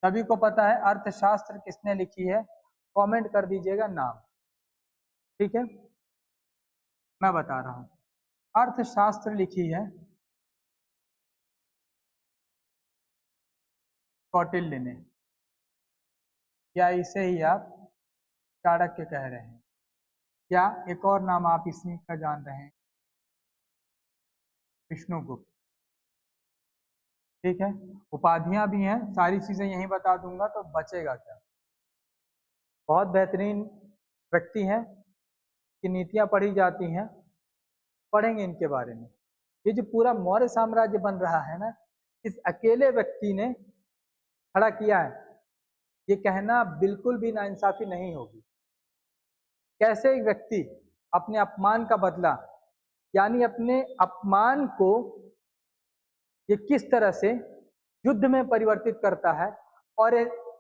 सभी को पता है अर्थशास्त्र किसने लिखी है? कमेंट कर दीजिएगा नाम। ठीक है, मैं बता रहा हूं, अर्थशास्त्र लिखी है कौटिल्य ने, या इसे ही आप चाणक्य कह रहे हैं, या एक और नाम आप इसी का जान रहे हैं, विष्णुगुप्त। ठीक है, उपाधियां भी हैं, सारी चीजें यहीं बता दूंगा तो बचेगा क्या। बहुत बेहतरीन व्यक्ति हैं कि नीतियां पढ़ी जाती हैं, पढ़ेंगे इनके बारे में। ये जो पूरा मौर्य साम्राज्य बन रहा है ना, इस अकेले व्यक्ति ने खड़ा किया है, ये कहना बिल्कुल भी नाइंसाफी नहीं होगी। कैसे एक व्यक्ति अपने अपमान का बदला, यानी अपने अपमान को ये किस तरह से युद्ध में परिवर्तित करता है, और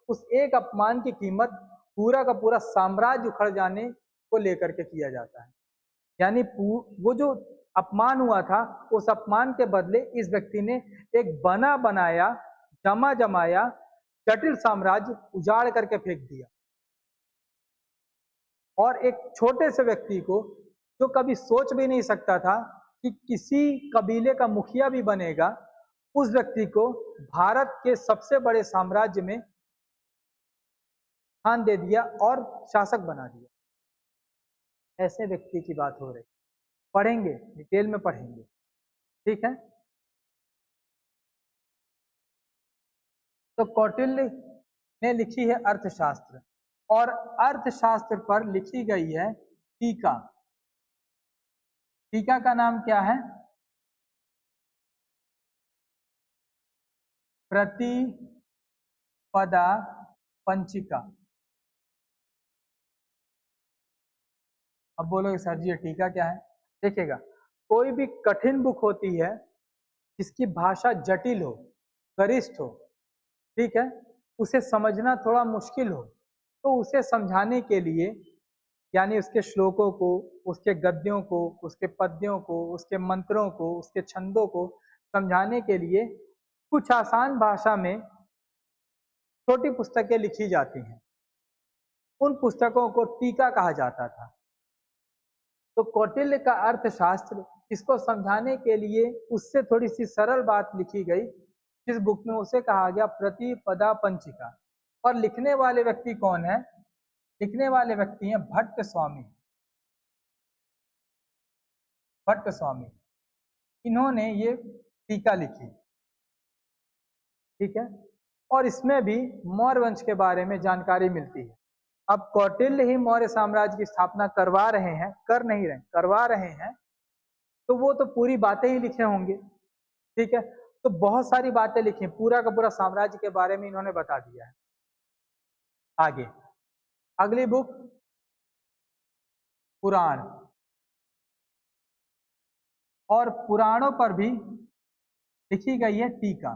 उस एक अपमान की कीमत पूरा का पूरा साम्राज्य उखड़ जाने को लेकर के किया जाता है। यानी वो जो अपमान हुआ था, उस अपमान के बदले इस व्यक्ति ने एक बना बनाया, जमा जमाया जटिल साम्राज्य उजाड़ करके फेंक दिया, और एक छोटे से व्यक्ति को जो कभी सोच भी नहीं सकता था कि किसी कबीले का मुखिया भी बनेगा, उस व्यक्ति को भारत के सबसे बड़े साम्राज्य में स्थान दे दिया और शासक बना दिया। ऐसे व्यक्ति की बात हो रही, पढ़ेंगे, डिटेल में पढ़ेंगे। ठीक है, तो कौटिल्य ने लिखी है अर्थशास्त्र, और अर्थशास्त्र पर लिखी गई है टीका। टीका का नाम क्या है? प्रतिपदा पंचिका। अब बोलोगे सर जी ये टीका क्या है? देखिएगा, कोई भी कठिन बुक होती है जिसकी भाषा जटिल हो, गरिष्ठ हो, ठीक है, उसे समझना थोड़ा मुश्किल हो, तो उसे समझाने के लिए, यानी उसके श्लोकों को, उसके गद्यों को, उसके पद्यों को, उसके मंत्रों को, उसके छंदों को समझाने के लिए कुछ आसान भाषा में छोटी पुस्तकें लिखी जाती हैं। उन पुस्तकों को टीका कहा जाता था। तो कौटिल्य का अर्थशास्त्र इसको समझाने के लिए उससे थोड़ी सी सरल बात लिखी गई जिस बुक में, उसे कहा गया प्रतिपदा पंचिका। और लिखने वाले व्यक्ति कौन है? लिखने वाले व्यक्ति हैं भट्ट स्वामी। भट्ट स्वामी, इन्होंने ये टीका लिखी, ठीक है। और इसमें भी मौर्य वंश के बारे में जानकारी मिलती है। अब कौटिल्य ही मौर्य साम्राज्य की स्थापना करवा रहे हैं, कर नहीं रहे, करवा रहे हैं, तो वो तो पूरी बातें ही लिखे होंगे, ठीक है। तो बहुत सारी बातें लिखी, पूरा का पूरा साम्राज्य के बारे में इन्होंने बता दिया है। आगे अगली बुक पुराण, और पुराणों पर भी लिखी गई है टीका।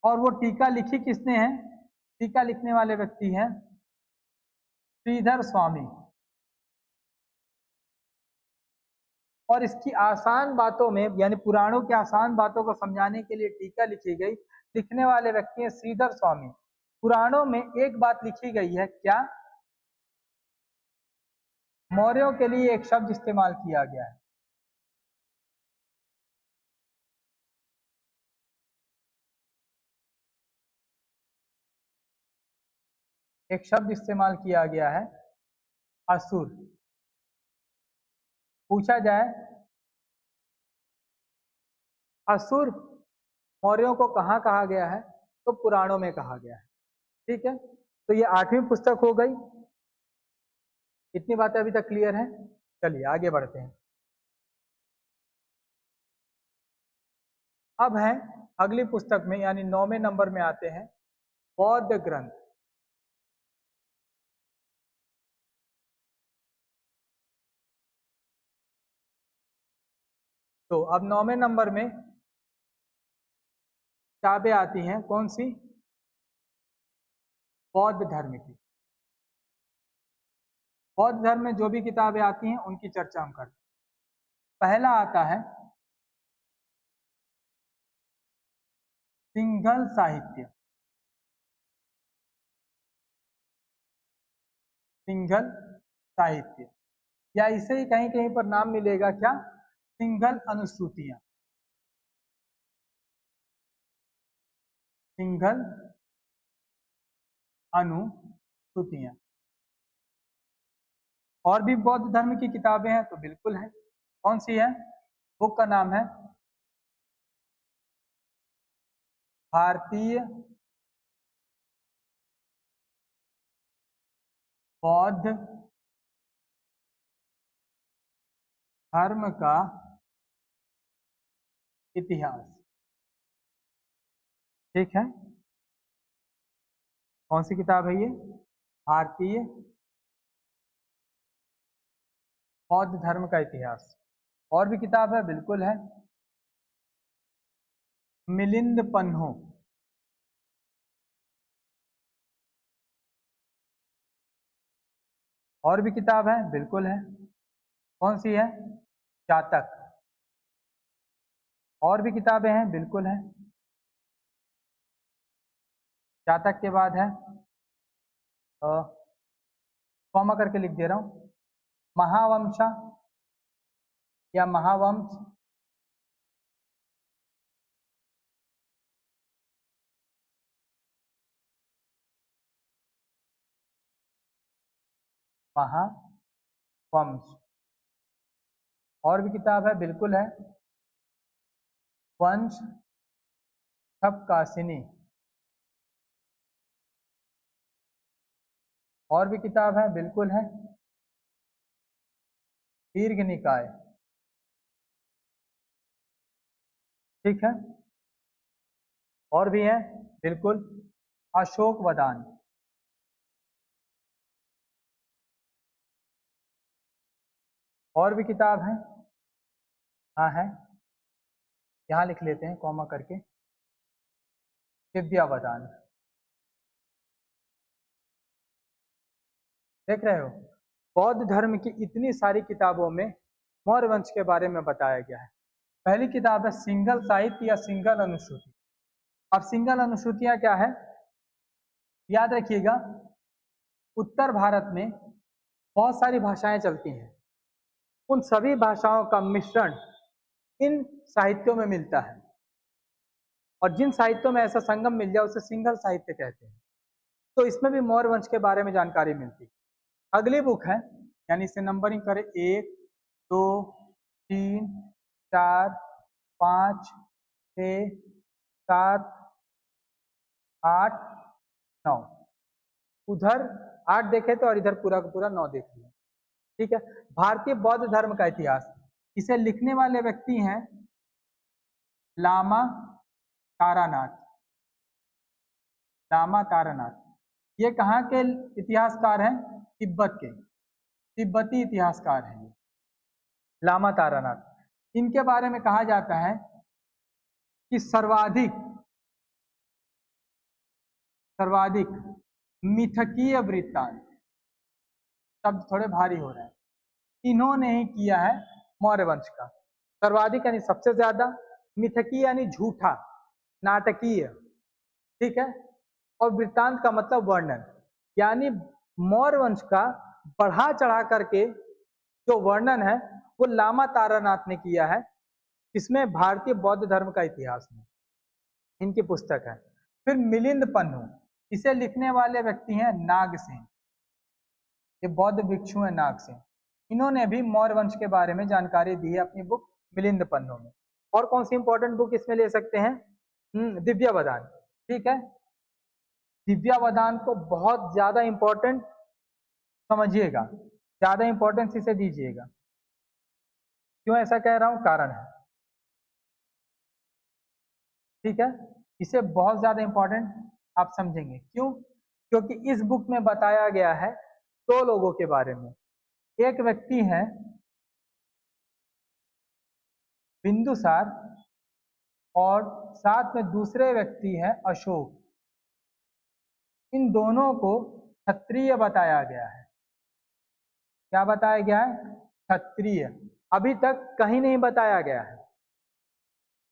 और वो टीका लिखी किसने है? टीका लिखने वाले व्यक्ति हैं श्रीधर स्वामी। और इसकी आसान बातों में, यानी पुराणों की आसान बातों को समझाने के लिए टीका लिखी गई। लिखने वाले व्यक्ति हैं श्रीधर स्वामी। पुराणों में एक बात लिखी गई है, क्या? मौर्यों के लिए एक शब्द इस्तेमाल किया गया है। एक शब्द इस्तेमाल किया गया है, असुर। पूछा जाए असुर मौर्यों को कहाँ कहा गया है, तो पुराणों में कहा गया है, ठीक है। तो ये 8वीं पुस्तक हो गई। इतनी बातें अभी तक क्लियर है? चलिए आगे बढ़ते हैं। अब है अगली पुस्तक में, यानी 9वें नंबर में आते हैं बौद्ध ग्रंथ। तो अब 9वें नंबर में किताबें आती हैं, कौन सी? बौद्ध धर्म की। बौद्ध धर्म में जो भी किताबें आती हैं उनकी चर्चा हम करते हैं। पहला आता है सिंघल साहित्य। सिंघल साहित्य, या इसे ही कहीं कहीं पर नाम मिलेगा, क्या? सिंघल अनुश्रुतियां। सिंघल अनुश्रुतियां। और भी बौद्ध धर्म की किताबें हैं, तो बिल्कुल है। कौन सी है? बुक का नाम है भारतीय बौद्ध धर्म का इतिहास, ठीक है। कौन सी किताब है ये? भारतीय बौद्ध धर्म का इतिहास। और भी किताब है, बिल्कुल है, मिलिंद पन्हो। और भी किताब है, बिल्कुल है। कौन सी है? जातक। और भी किताबें हैं, बिल्कुल है। जातक के बाद है, कॉमा करके लिख दे रहा हूं, महावंशा या महावंश। महावंश। और भी किताब है, बिल्कुल है, वंश ठपकासिनी। और भी किताब है, बिल्कुल है, दीर्घ निकाय, ठीक है। और भी है, बिल्कुल, अशोक वदान। और भी किताब है, हाँ है, यहाँ लिख लेते हैं कॉमा करके, दिव्यावदान। देख रहे हो, बौद्ध धर्म की इतनी सारी किताबों में मौर्य वंश के बारे में बताया गया है। पहली किताब है सिंघल साहित्य या सिंघल अनुश्रुति। अब सिंघल अनुश्रुतियां क्या है, याद रखिएगा, उत्तर भारत में बहुत सारी भाषाएं चलती हैं, उन सभी भाषाओं का मिश्रण इन साहित्यों में मिलता है, और जिन साहित्यों में ऐसा संगम मिल जाए उसे सिंगल साहित्य कहते हैं। तो इसमें भी मौर्य वंश के बारे में जानकारी मिलती है। अगली बुक है, यानी इसे नंबरिंग करें 1 2 3 4 5 6 7 8 9, उधर 8 देखे तो और इधर पूरा का पूरा 9 देख लिया। ठीक है। भारतीय बौद्ध धर्म का इतिहास, इसे लिखने वाले व्यक्ति हैं लामा तारानाथ। लामा तारानाथ ये कहाँ के इतिहासकार हैं? तिब्बत के, तिब्बती इतिहासकार हैं ये लामा तारानाथ। इनके बारे में कहा जाता है कि सर्वाधिक मिथकीय वृत्तांत, शब्द थोड़े भारी हो रहे हैं, इन्होंने ही किया है मौर्य वंश का। सर्वाधिक यानी सबसे ज्यादा, मिथकीय यानी झूठा, नाटकीय, ठीक है, और वृत्तांत का मतलब वर्णन, यानी मौर्य वंश का बढ़ा चढ़ा करके जो वर्णन है वो लामा तारानाथ ने किया है। इसमें भारतीय बौद्ध धर्म का इतिहास में इनकी पुस्तक है। फिर मिलिंद पन्नू, इसे लिखने वाले व्यक्ति हैं नागसेन। ये बौद्ध भिक्षु हैं नागसेन। इन्होंने भी मौर्य वंश के बारे में जानकारी दी है अपनी बुक मिलिंद पन्नू में। और कौन सी इंपॉर्टेंट बुक इसमें ले सकते हैं? दिव्यावदान। ठीक है, दिव्यावदान को बहुत ज्यादा इंपॉर्टेंट समझिएगा, ज्यादा इंपॉर्टेंस इसे दीजिएगा। क्यों ऐसा कह रहा हूं? कारण है, ठीक है, इसे बहुत ज्यादा इंपॉर्टेंट आप समझेंगे। क्यों? क्योंकि इस बुक में बताया गया है दो लोगों के बारे में। एक व्यक्ति है बिंदुसार और साथ में दूसरे व्यक्ति है अशोक। इन दोनों को क्षत्रिय बताया गया है। क्या बताया गया है? क्षत्रिय। अभी तक कहीं नहीं बताया गया है।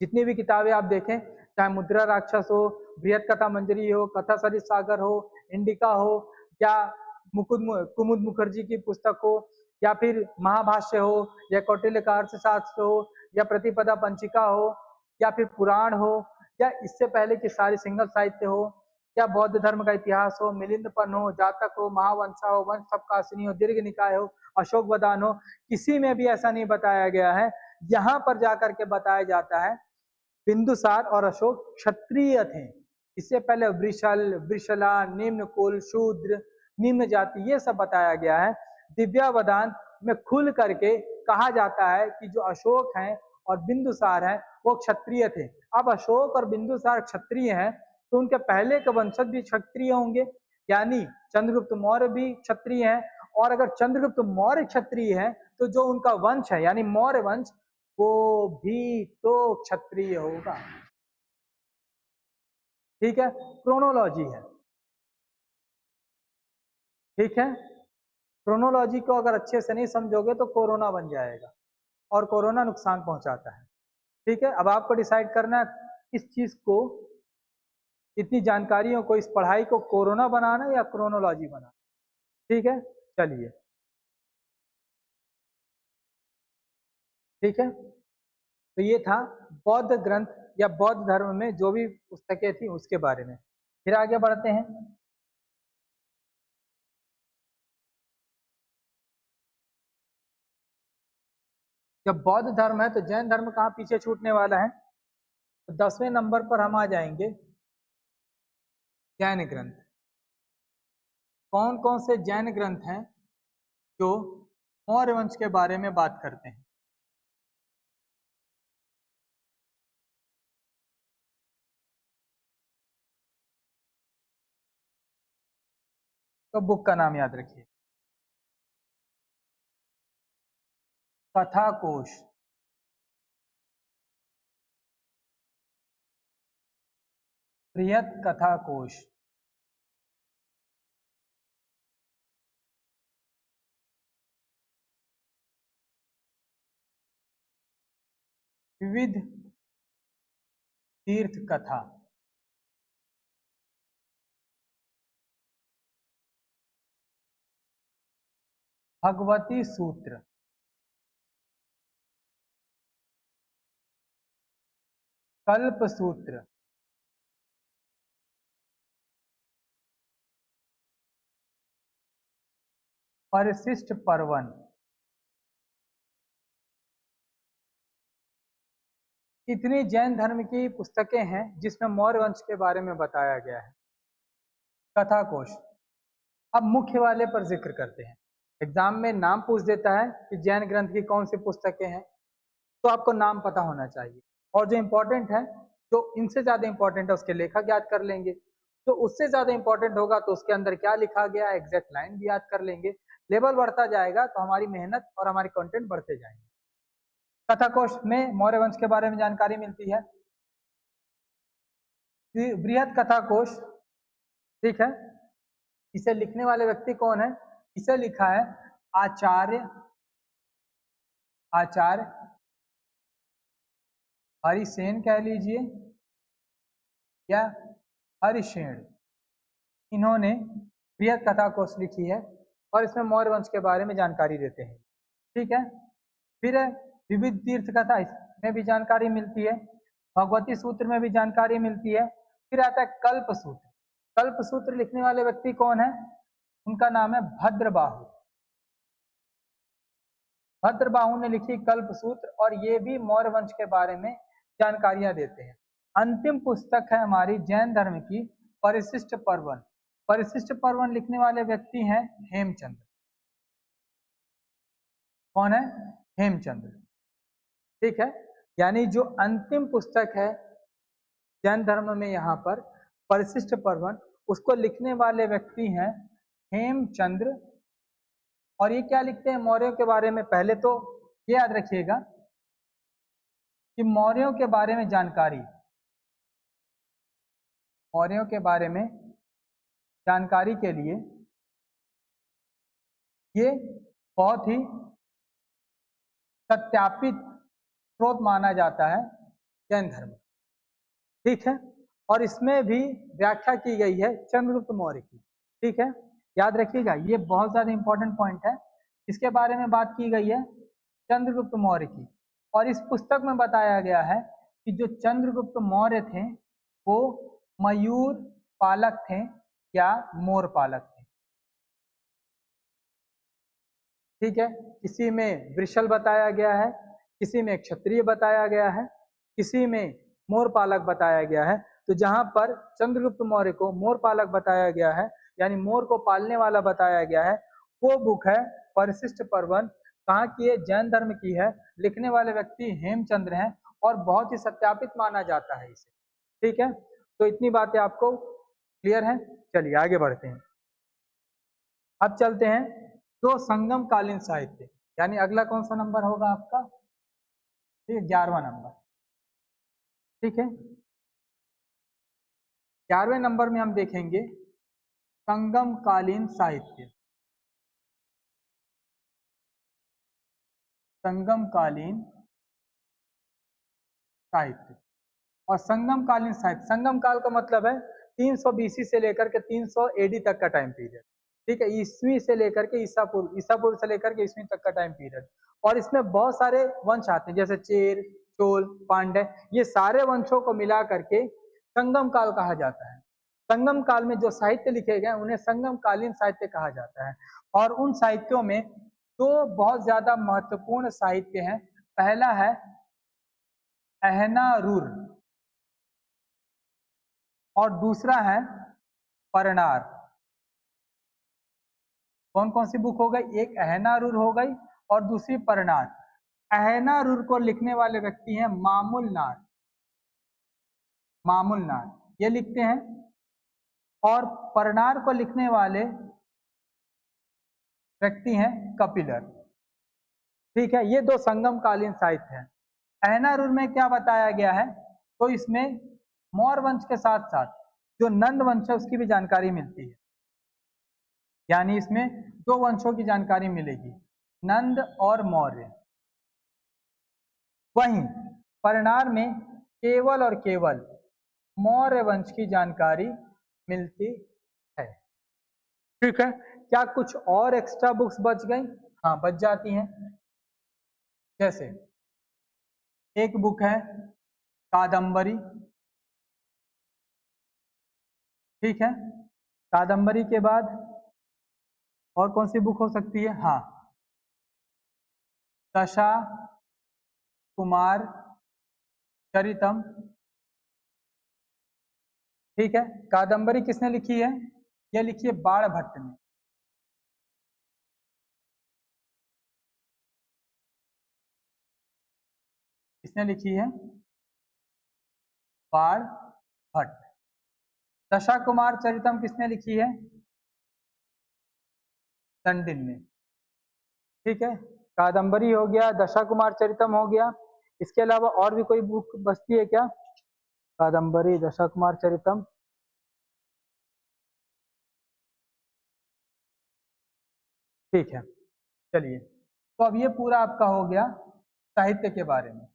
जितनी भी किताबें आप देखें, चाहे मुद्रा राक्षस हो, बृहत कथा मंजरी हो, कथा सरित सागर हो, इंडिका हो, या कुमुद मुखर्जी की पुस्तक हो, या फिर महाभाष्य हो, या कौटिल्य का अर्थशास्त्र हो, या प्रतिपदा पंचिका हो, या फिर पुराण हो, या इससे पहले की सारी सिंगल साहित्य हो, या बौद्ध धर्म का इतिहास हो, मिलिंदपन हो, जातक हो, महावंशा हो, वंश सबकाशिनी हो, दीर्घ निकाय हो, अशोक वदान हो, किसी में भी ऐसा नहीं बताया गया है। यहाँ पर जाकर के बताया जाता है बिंदुसार और अशोक क्षत्रिय थे। इससे पहले वृषल, वृषला, निम्न कुल, शूद्र, निम्न जाति, ये सब बताया गया है। दिव्यावदान में खुल करके कहा जाता है कि जो अशोक हैं और बिंदुसार हैं वो क्षत्रिय थे। अब अशोक और बिंदुसार क्षत्रिय हैं तो उनके पहले के वंशज भी क्षत्रिय होंगे, यानी चंद्रगुप्त मौर्य भी क्षत्रिय हैं। और अगर चंद्रगुप्त मौर्य क्षत्रिय है तो जो उनका वंश है यानी मौर्य वंश वो भी तो क्षत्रिय होगा। ठीक है, क्रोनोलॉजी है। ठीक है, क्रोनोलॉजी को अगर अच्छे से नहीं समझोगे तो कोरोना बन जाएगा, और कोरोना नुकसान पहुंचाता है। ठीक है, अब आपको डिसाइड करना है इस चीज को, इतनी जानकारियों को, इस पढ़ाई को कोरोना बनाना या क्रोनोलॉजी बनाना। ठीक है, चलिए। ठीक है, तो ये था बौद्ध ग्रंथ या बौद्ध धर्म में जो भी पुस्तकें थी उसके बारे में। फिर आगे बढ़ते हैं। जब बौद्ध धर्म है तो जैन धर्म कहाँ पीछे छूटने वाला है? तो 10वें नंबर पर हम आ जाएंगे जैन ग्रंथ। कौन कौन से जैन ग्रंथ हैं जो मौर्य वंश के बारे में बात करते हैं? तो बुक का नाम याद रखिए, कथा कोश। बृहत कथा कोश। विविध तीर्थ कथा। भगवती सूत्र। कल्पसूत्र, परिशिष्ट पर्वन, इतनी जैन धर्म की पुस्तकें हैं जिसमें मौर्य वंश के बारे में बताया गया है। कथा कोश। अब मुख्य वाले पर जिक्र करते हैं। एग्जाम में नाम पूछ देता है कि जैन ग्रंथ की कौन सी पुस्तकें हैं, तो आपको नाम पता होना चाहिए, और जो इम्पोर्टेंट है, जो इनसे ज्यादा इंपॉर्टेंट है उसके लेखक याद कर लेंगे, तो उससे ज्यादा इंपॉर्टेंट होगा तो उसके अंदर क्या लिखा गया एग्जैक्ट लाइन भी याद कर लेंगे। लेवल बढ़ता जाएगा तो हमारी मेहनत और हमारे कंटेंट बढ़ते जाएंगे। कथा कोश में मौर्य वंश के बारे में जानकारी मिलती है। बृहद कथा कोश, ठीक है, इसे लिखने वाले व्यक्ति कौन है? इसे लिखा है आचार्य हरिसेन कह लीजिए या हरिशेन। इन्होंने बृहद कथा कोश लिखी है और इसमें मौर्य वंश के बारे में जानकारी देते हैं, ठीक है। फिर विविध तीर्थ कथा, इसमें भी जानकारी मिलती है। भगवती सूत्र में भी जानकारी मिलती है। फिर आता है कल्प सूत्र। कल्प सूत्र लिखने वाले व्यक्ति कौन है? उनका नाम है भद्रबाहु। भद्रबाहु ने लिखी कल्प सूत्र, और ये भी मौर्य वंश के बारे में जानकारियां देते हैं। अंतिम पुस्तक है हमारी जैन धर्म की परिशिष्ट पर्वन। परिशिष्ट पर्वन लिखने वाले व्यक्ति हैं हेमचंद्र। कौन है? हेमचंद्र, ठीक है। यानी जो अंतिम पुस्तक है जैन धर्म में यहाँ पर परिशिष्ट पर्वन, उसको लिखने वाले व्यक्ति हैं हेमचंद्र। और ये क्या लिखते हैं मौर्यों के बारे में? पहले तो ये याद रखिएगा कि मौर्यों के बारे में जानकारी, मौर्यों के बारे में जानकारी के लिए ये बहुत ही सत्यापित स्रोत माना जाता है जैन धर्म, ठीक है। और इसमें भी व्याख्या की गई है चंद्रगुप्त मौर्य की, ठीक है। याद रखिएगा, ये बहुत ज्यादा इंपॉर्टेंट पॉइंट है। इसके बारे में बात की गई है चंद्रगुप्त मौर्य की, और इस पुस्तक में बताया गया है कि जो चंद्रगुप्त मौर्य थे वो मयूर पालक थे या मोर पालक थे, ठीक है। किसी में वृषल बताया गया है, किसी में क्षत्रिय बताया गया है, किसी में मोर पालक बताया गया है। तो जहां पर चंद्रगुप्त मौर्य को मोर पालक बताया गया है, यानी मोर को पालने वाला बताया गया है, वो बुक है परिशिष्ट पर्वन। कहाँ की है? जैन धर्म की है। लिखने वाले व्यक्ति हेमचंद्र हैं और बहुत ही सत्यापित माना जाता है इसे, ठीक है। तो इतनी बातें आपको क्लियर है। चलिए आगे बढ़ते हैं। अब चलते हैं तो संगम कालीन साहित्य, यानी अगला कौन सा नंबर होगा आपका? ठीक, 11वां नंबर, ठीक है। 11वें नंबर में हम देखेंगे संगम कालीन साहित्य। संगम कालीन साहित्य। और संगम कालीन साहित्य, संगम काल का मतलब है 300 BC से लेकर के 300 AD तक का टाइम पीरियड, ठीक है। ईस्वी से लेकर के ईसा पूर्व से लेकर के ईस्वी तक का टाइम पीरियड। और इसमें बहुत सारे वंश आते हैं, जैसे चेर, चोल, पांड्य, ये सारे वंशों को मिला करके संगम काल कहा जाता है। संगम काल में जो साहित्य लिखे गए उन्हें संगम कालीन साहित्य कहा जाता है। और उन साहित्यों में दो बहुत ज्यादा महत्वपूर्ण साहित्य हैं। पहला है अहनारूर और दूसरा है परनार। कौन कौन सी बुक हो गई? एक अहनारूर हो गई और दूसरी परनार। अहनारूर को लिखने वाले व्यक्ति हैं मामूलनार। मामूलनार ये लिखते हैं, और परनार को लिखने वाले व्यक्ति हैं कपिलर, ठीक है। ये दो संगम कालीन साहित्य हैं। अहनारूर में क्या बताया गया है? तो इसमें मौर्य वंश के साथ साथ जो नंद वंश है उसकी भी जानकारी मिलती है, यानी इसमें दो वंशों की जानकारी मिलेगी, नंद और मौर्य। वहीं परनार में केवल और केवल मौर्य वंश की जानकारी मिलती है, ठीक है। क्या कुछ और एक्स्ट्रा बुक्स बच गई? हाँ, बच जाती हैं। जैसे एक बुक है कादम्बरी, ठीक है। कादम्बरी के बाद और कौन सी बुक हो सकती है? हाँ, दशा कुमार चरितम, ठीक है। कादम्बरी किसने लिखी है? यह लिखी है बाण भट्ट ने। किसने लिखी है? बाण भट्ट। दशा कुमार चरितम किसने लिखी है? तंडिन ने, ठीक है। कादम्बरी हो गया, दशा कुमार चरितम हो गया, इसके अलावा और भी कोई बुक बचती है क्या? कादम्बरी, दशा कुमार चरितम, ठीक है। चलिए, तो अब ये पूरा आपका हो गया साहित्य के बारे में,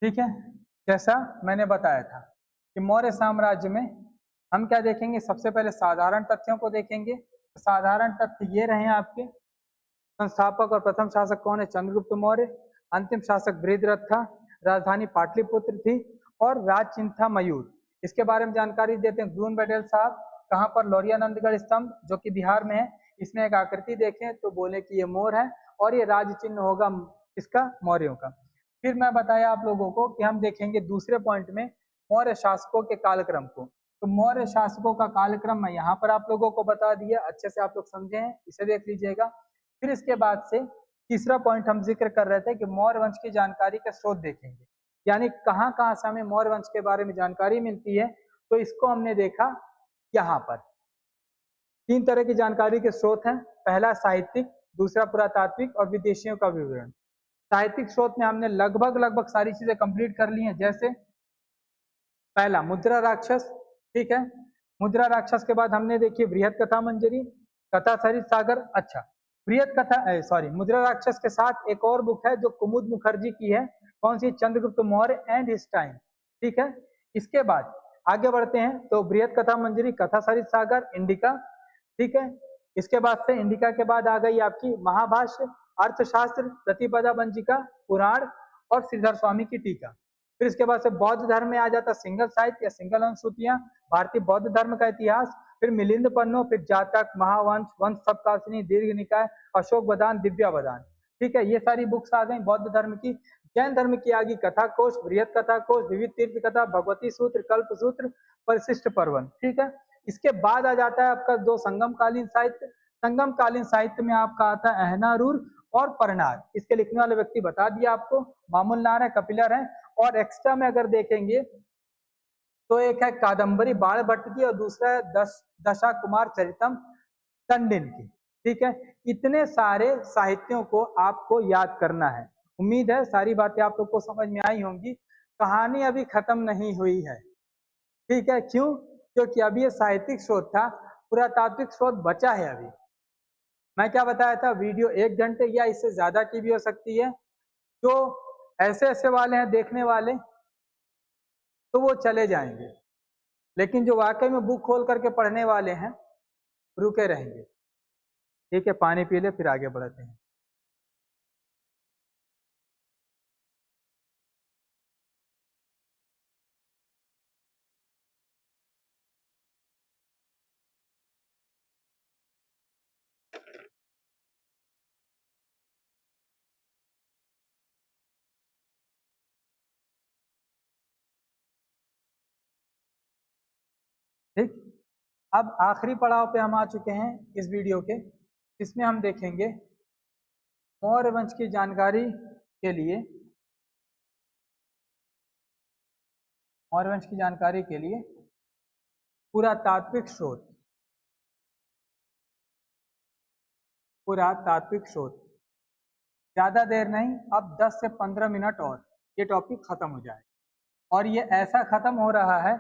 ठीक है। जैसा मैंने बताया था कि मौर्य साम्राज्य में हम क्या देखेंगे? सबसे पहले साधारण तथ्यों को देखेंगे। तो साधारण तथ्य ये रहे आपके, संस्थापक और प्रथम शासक कौन है? चंद्रगुप्त मौर्य। अंतिम शासक बृहद्रथ था। राजधानी पाटलिपुत्र थी और राज चिन्ह था मयूर। इसके बारे में जानकारी देते हैं ग्लून बैडेल साहब। कहाँ पर? लौरियानंदगढ़ स्तंभ, जो कि बिहार में है। इसमें एक आकृति देखें तो बोले कि ये मोर है और ये राज चिन्ह होगा इसका, मौर्यों का। फिर मैं बताया आप लोगों को कि हम देखेंगे दूसरे पॉइंट में मौर्य शासकों के कालक्रम को। तो मौर्य शासकों का कालक्रम मैं यहाँ पर आप लोगों को बता दिया, अच्छे से आप लोग समझे हैं, इसे देख लीजिएगा। फिर इसके बाद से तीसरा पॉइंट हम जिक्र कर रहे थे कि मौर्य वंश की जानकारी के स्रोत देखेंगे, यानी कहाँ कहाँ से हमें मौर्य वंश के बारे में जानकारी मिलती है। तो इसको हमने देखा यहाँ पर। तीन तरह की जानकारी के स्रोत हैं, पहला साहित्यिक, दूसरा पुरातात्विक और विदेशियों का विवरण। साहित्यिक स्रोत में हमने लगभग लगभग सारी चीजें कंप्लीट कर ली हैं। जैसे पहला मुद्रा राक्षस, ठीक है। मुद्रा राक्षस के बाद हमने देखी बृहद कथा मंजरी, कथा सरित सागर। अच्छा, बृहद कथा सॉरी मुद्रा राक्षस के साथ एक और बुक है जो कुमुद मुखर्जी की है। कौन सी? Chandragupta Maurya and his time, ठीक है। इसके बाद आगे बढ़ते हैं तो बृहद कथा मंजरी, कथा सरित सागर, इंडिका, ठीक है। इसके बाद से इंडिका के बाद आ गई आपकी महाभाष्य, अर्थशास्त्र, प्रतिपदा वंजिका, पुराण और श्रीधर स्वामी की टीका। फिर इसके बाद से बौद्ध धर्म में आ जाता सिंगल साहित्य या सिंगल अनुसूतियां, भारतीय बौद्ध धर्म का इतिहास, फिर मिलिंद पन्नो, फिर जातक, महावंश, वंश सप्ताशिनी, दीर्घ निकाय, अशोक बदान, दिव्या बदान, ठीक है। ये सारी बुक्स आ गई बौद्ध धर्म की। जैन धर्म की आ गई कथा कोश, बृहद कथा कोश, विविध तीर्थ कथा, भगवती सूत्र, कल्प सूत्र, परिशिष्ट पर्वन, ठीक है। इसके बाद आ जाता है आपका दो संगम कालीन साहित्य। संगम कालीन साहित्य में आपका आता है अहनारूर और परनार। इसके लिखने वाले व्यक्ति बता दिया आपको, मामूल नार है, कपिलर है। और एक्स्ट्रा में अगर देखेंगे तो एक है कादम्बरी बाण भट्ट की और दूसरा है दशा कुमार चरितम तंडिन की, ठीक है। इतने सारे साहित्यों को आपको याद करना है। उम्मीद है सारी बातें आप लोग को समझ में आई होंगी। कहानी अभी खत्म नहीं हुई है, ठीक है। क्यों? क्योंकि अभी ये साहित्यिक स्रोत था, पुरातात्विक स्रोत बचा है अभी। मैं क्या बताया था? वीडियो 1 घंटे या इससे ज्यादा की भी हो सकती है। जो ऐसे ऐसे वाले हैं देखने वाले तो वो चले जाएंगे, लेकिन जो वाकई में बुक खोल करके पढ़ने वाले हैं रुके रहेंगे, ठीक है। पानी पी ले फिर आगे बढ़ते हैं। ठीक, अब आखिरी पड़ाव पे हम आ चुके हैं इस वीडियो के, इसमें हम देखेंगे मौर्य वंश की जानकारी के लिए, मौर्य वंश की जानकारी के लिए पुरातात्विक स्रोत, पुरातात्विक स्रोत। ज्यादा देर नहीं, अब 10 से 15 मिनट और ये टॉपिक खत्म हो जाए। और ये ऐसा खत्म हो रहा है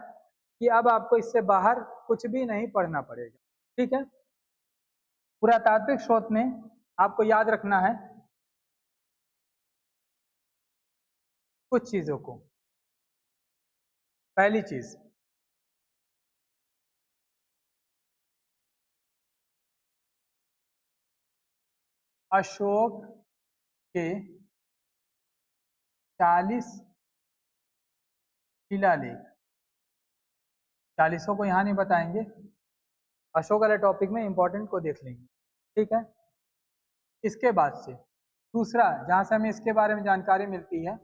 कि अब आपको इससे बाहर कुछ भी नहीं पढ़ना पड़ेगा, ठीक है। पुरातात्विक स्रोत में आपको याद रखना है कुछ चीजों को। पहली चीज, अशोक के 40 शिलालेख, 40 को यहाँ नहीं बताएंगे, अशोक वाले टॉपिक में इंपॉर्टेंट को देख लेंगे, ठीक है। इसके बाद से दूसरा जहां से हमें इसके बारे में जानकारी मिलती है,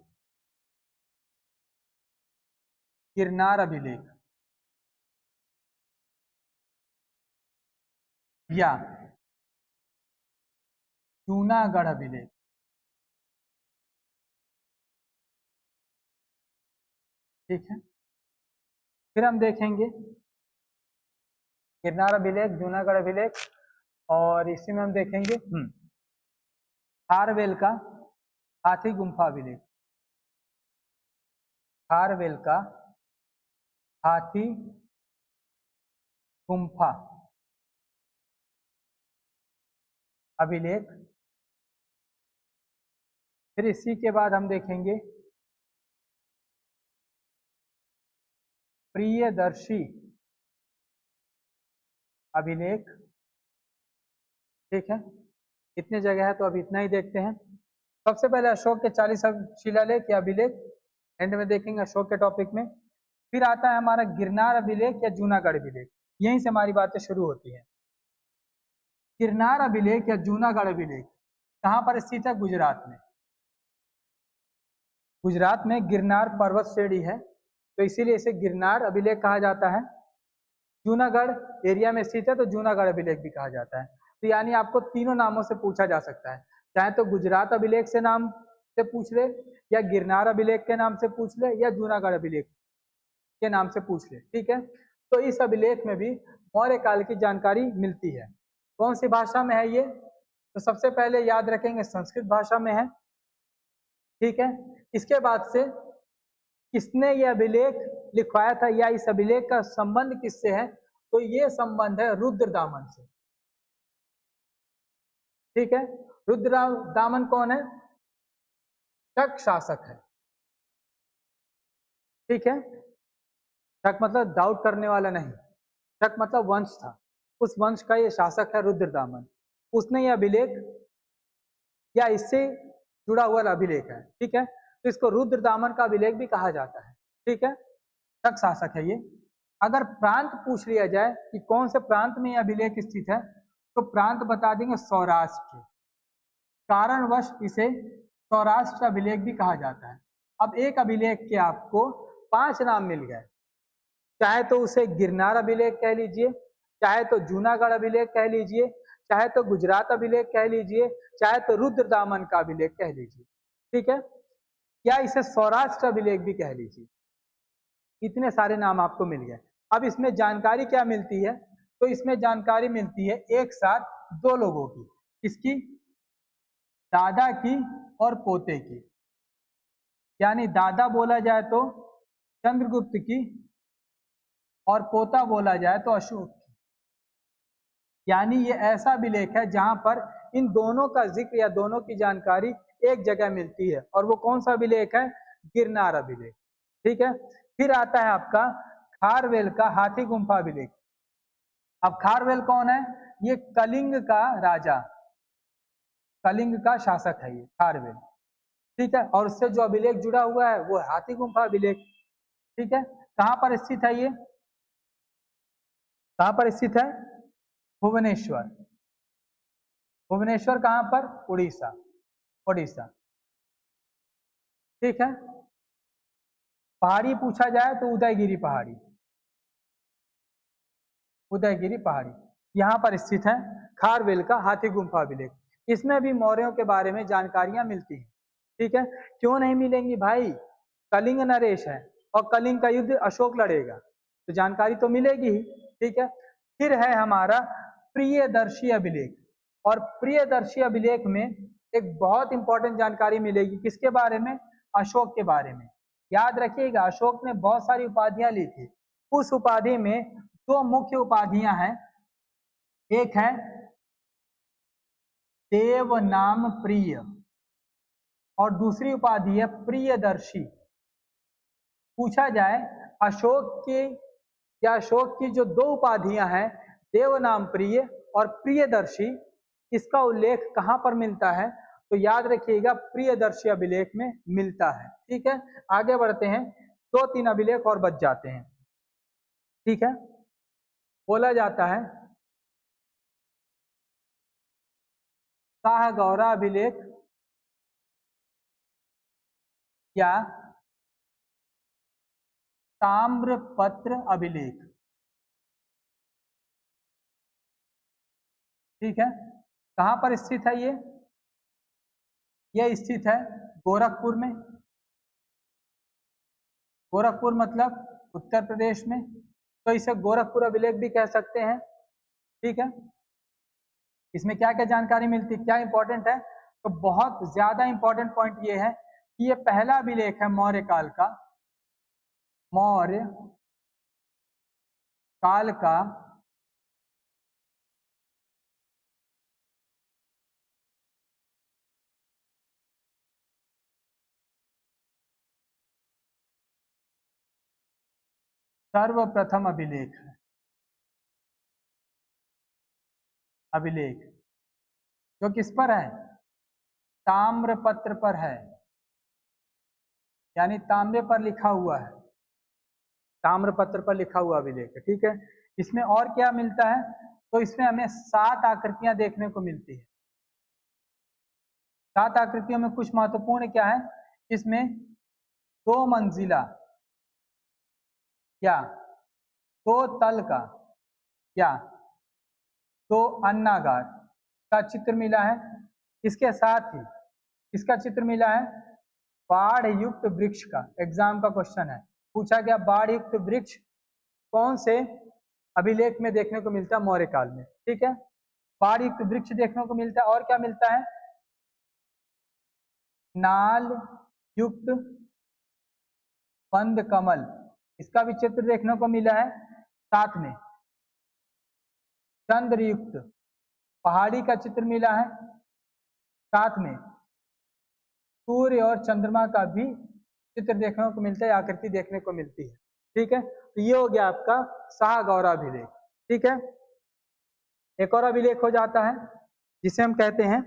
गिरनार अभिलेख या जूनागढ़ अभिलेख। ठीक है, फिर हम देखेंगे गिरनार अभिलेख, जूनागढ़ अभिलेख, और इसी में हम देखेंगे खारवेल का हाथी गुम्फा अभिलेख, खारवेल का हाथी गुम्फा अभिलेख। फिर इसी के बाद हम देखेंगे प्रियदर्शी अभिलेख। ठीक है, इतने जगह है तो अब इतना ही देखते हैं। सबसे पहले अशोक के 40 शिलालेख या अभिलेख एंड में देखेंगे अशोक के टॉपिक में। फिर आता है हमारा गिरनार अभिलेख या जूनागढ़ अभिलेख, यहीं से हमारी बातें शुरू होती हैं। गिरनार अभिलेख या जूनागढ़ अभिलेख कहाँ पर स्थित है? गुजरात में। गुजरात में गिरनार पर्वत श्रेणी है, तो इसीलिए इसे गिरनार अभिलेख कहा जाता है। जूनागढ़ एरिया में स्थित है तो जूनागढ़ अभिलेख भी कहा जाता है। तो यानी आपको तीनों नामों से पूछा जा सकता है, चाहे तो गुजरात अभिलेख से नाम से पूछ ले, या गिरनार अभिलेख के नाम से पूछ ले, या जूनागढ़ अभिलेख के नाम से पूछ ले। ठीक है, तो इस अभिलेख में भी मौर्य काल की जानकारी मिलती है। कौन सी भाषा में है ये? तो सबसे पहले याद रखेंगे संस्कृत भाषा में है। ठीक है, इसके बाद से किसने ये अभिलेख लिखवाया था या इस अभिलेख का संबंध किससे है? तो ये संबंध है रुद्रदामन से। ठीक है, रुद्रदामन कौन है? शक शासक है। ठीक है, शक मतलब डाउट करने वाला नहीं, शक मतलब वंश था, उस वंश का ये शासक है रुद्रदामन। उसने ये अभिलेख या इससे जुड़ा हुआ अभिलेख है। ठीक है, तो इसको रुद्रदामन का अभिलेख भी कहा जाता है। ठीक है, शक शासक है ये। अगर प्रांत पूछ लिया जाए कि कौन से प्रांत में यह अभिलेख स्थित है, तो प्रांत बता देंगे सौराष्ट्र। कारणवश इसे सौराष्ट्र अभिलेख भी कहा जाता है। अब एक अभिलेख के आपको 5 नाम मिल गए, चाहे तो उसे गिरनार अभिलेख कह लीजिए, चाहे तो जूनागढ़ अभिलेख कह लीजिए, चाहे तो गुजरात अभिलेख कह लीजिए, चाहे तो रुद्रदामन का अभिलेख कह लीजिए। ठीक है, या इसे सौराष्ट्र अभिलेख भी कह लीजिए। इतने सारे नाम आपको मिल गए। अब इसमें जानकारी क्या मिलती है? तो इसमें जानकारी मिलती है एक साथ 2 लोगों की, इसकी दादा की और पोते की। यानी दादा बोला जाए तो चंद्रगुप्त की और पोता बोला जाए तो अशोक की। यानी ये ऐसा अभिलेख है जहां पर इन दोनों का जिक्र या दोनों की जानकारी एक जगह मिलती है, और वो कौन सा अभिलेख है? गिरनार अभिलेख। ठीक है, फिर आता है आपका खारवेल का हाथी गुम्फा अभिलेख। अब खारवेल कौन है? ये कलिंग का राजा, कलिंग का शासक है ये खारवेल। ठीक है, और उससे जो अभिलेख जुड़ा हुआ है वो हाथी गुम्फा अभिलेख। ठीक है, कहां पर स्थित है ये? कहां पर स्थित है? भुवनेश्वर। भुवनेश्वर कहां पर? उड़ीसा, उड़ीसा। ठीक है, पहाड़ी पूछा जाए तो उदयगिरी पहाड़ी, उदयगिरी पहाड़ी यहाँ पर स्थित है खारवेल का हाथी गुम्फा अभिलेख। इसमें भी मौर्यों के बारे में जानकारियां मिलती हैं। ठीक है, क्यों नहीं मिलेंगी भाई? कलिंग नरेश है और कलिंग का युद्ध अशोक लड़ेगा, तो जानकारी तो मिलेगी ही। ठीक है, फिर है हमारा प्रियदर्शी अभिलेख, और प्रियदर्शी अभिलेख में एक बहुत इंपॉर्टेंट जानकारी मिलेगी। किसके बारे में? अशोक के बारे में। याद रखिएगा, अशोक ने बहुत सारी उपाधियां ली थी। उस उपाधि में 2 मुख्य उपाधियां हैं, एक है देव नाम प्रिय और दूसरी उपाधि है प्रियदर्शी। पूछा जाए अशोक के या अशोक की जो 2 उपाधियां हैं, देव नाम प्रिय और प्रियदर्शी, इसका उल्लेख कहां पर मिलता है? तो याद रखिएगा प्रियदर्शी अभिलेख में मिलता है। ठीक है, आगे बढ़ते हैं, 2-3 अभिलेख और बच जाते हैं। ठीक है, बोला जाता है शाह गौरा अभिलेख या ताम्रपत्र अभिलेख। ठीक है, कहां पर स्थित है ये स्थित है गोरखपुर में। गोरखपुर मतलब उत्तर प्रदेश में, तो इसे गोरखपुर अभिलेख भी कह सकते हैं। ठीक है, इसमें क्या क्या जानकारी मिलती है, क्या इंपॉर्टेंट है, तो बहुत ज्यादा इंपॉर्टेंट पॉइंट ये है कि ये पहला अभिलेख है मौर्य काल का, मौर्य काल का सर्वप्रथम अभिलेख है। अभिलेख जो किस पर है, ताम्रपत्र पर है, यानी तांबे पर लिखा हुआ है, ताम्रपत्र पर लिखा हुआ अभिलेख है। ठीक है, इसमें और क्या मिलता है, तो इसमें हमें 7 आकृतियां देखने को मिलती है। 7 आकृतियों में कुछ महत्वपूर्ण क्या है, इसमें 2 मंजिला या 2 तल का या 2 अन्नागार का चित्र मिला है। इसके साथ ही इसका चित्र मिला है बाढ़ युक्त वृक्ष का। एग्जाम का क्वेश्चन है, पूछा गया बाढ़ युक्त वृक्ष कौन से अभिलेख में देखने को मिलता है, मौर्य काल में। ठीक है, बाढ़ युक्त वृक्ष देखने को मिलता है, और क्या मिलता है, नाल युक्त बंद कमल, इसका भी चित्र देखने को मिला है। साथ में चंद्रयुक्त पहाड़ी का चित्र मिला है। साथ में सूर्य और चंद्रमा का भी चित्र देखने को मिलता है, आकृति देखने को मिलती है। ठीक है, तो ये हो गया आपका शाह गौरा अभिलेख। ठीक है, एक और अभिलेख हो जाता है जिसे हम कहते हैं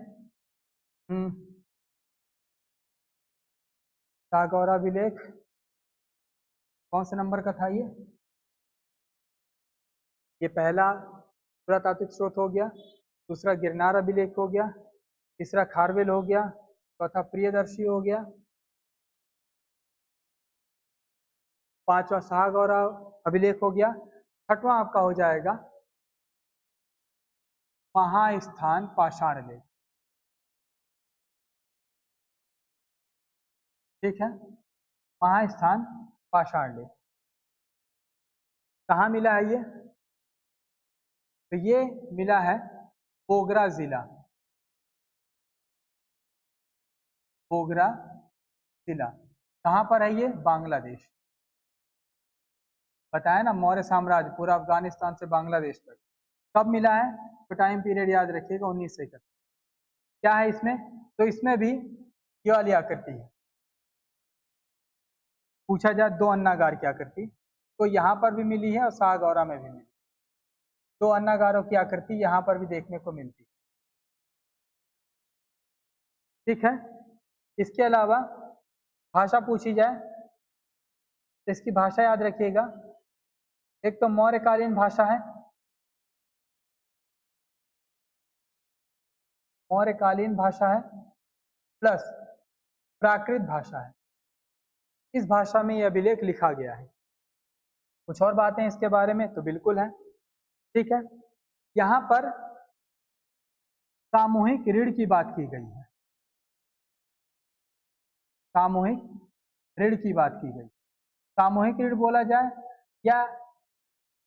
शाह गौरा अभिलेख। कौन से नंबर का था ये पहला पुरातात्विक स्रोत हो गया, दूसरा गिरनार अभिलेख हो गया, तीसरा खारवेल हो गया, चौथा प्रियदर्शी हो गया, पांचवा शाह गौरा अभिलेख हो गया, छठवां आपका हो जाएगा महास्थान पाषाण लेख। ठीक है, महास्थान पाषाण लेख कहाँ मिला है ये, तो ये मिला है बोगरा जिला, बोगरा जिला कहाँ पर है ये, बांग्लादेश। बताया ना, मौर्य साम्राज्य पूरा अफगानिस्तान से बांग्लादेश तक। कब मिला है, तो टाइम पीरियड याद रखिएगा 1971। क्या है इसमें, तो इसमें भी ये वाली आकृति है। पूछा जाए 2 अन्नागार की आकृति, तो यहाँ पर भी मिली है और शाह गौरा में भी मिली। 2 अन्नागारों की आकृति यहाँ पर भी देखने को मिलती है। ठीक है, इसके अलावा भाषा पूछी जाए तो इसकी भाषा याद रखिएगा। एक तो मौर्यकालीन भाषा है, मौर्यकालीन भाषा है, प्लस प्राकृत भाषा है। इस भाषा में यह अभिलेख लिखा गया है। कुछ और बातें इसके बारे में तो बिल्कुल है। ठीक है, यहाँ पर सामूहिक ऋण की बात की गई है, सामूहिक ऋण की बात की गई। सामूहिक ऋण बोला जाए या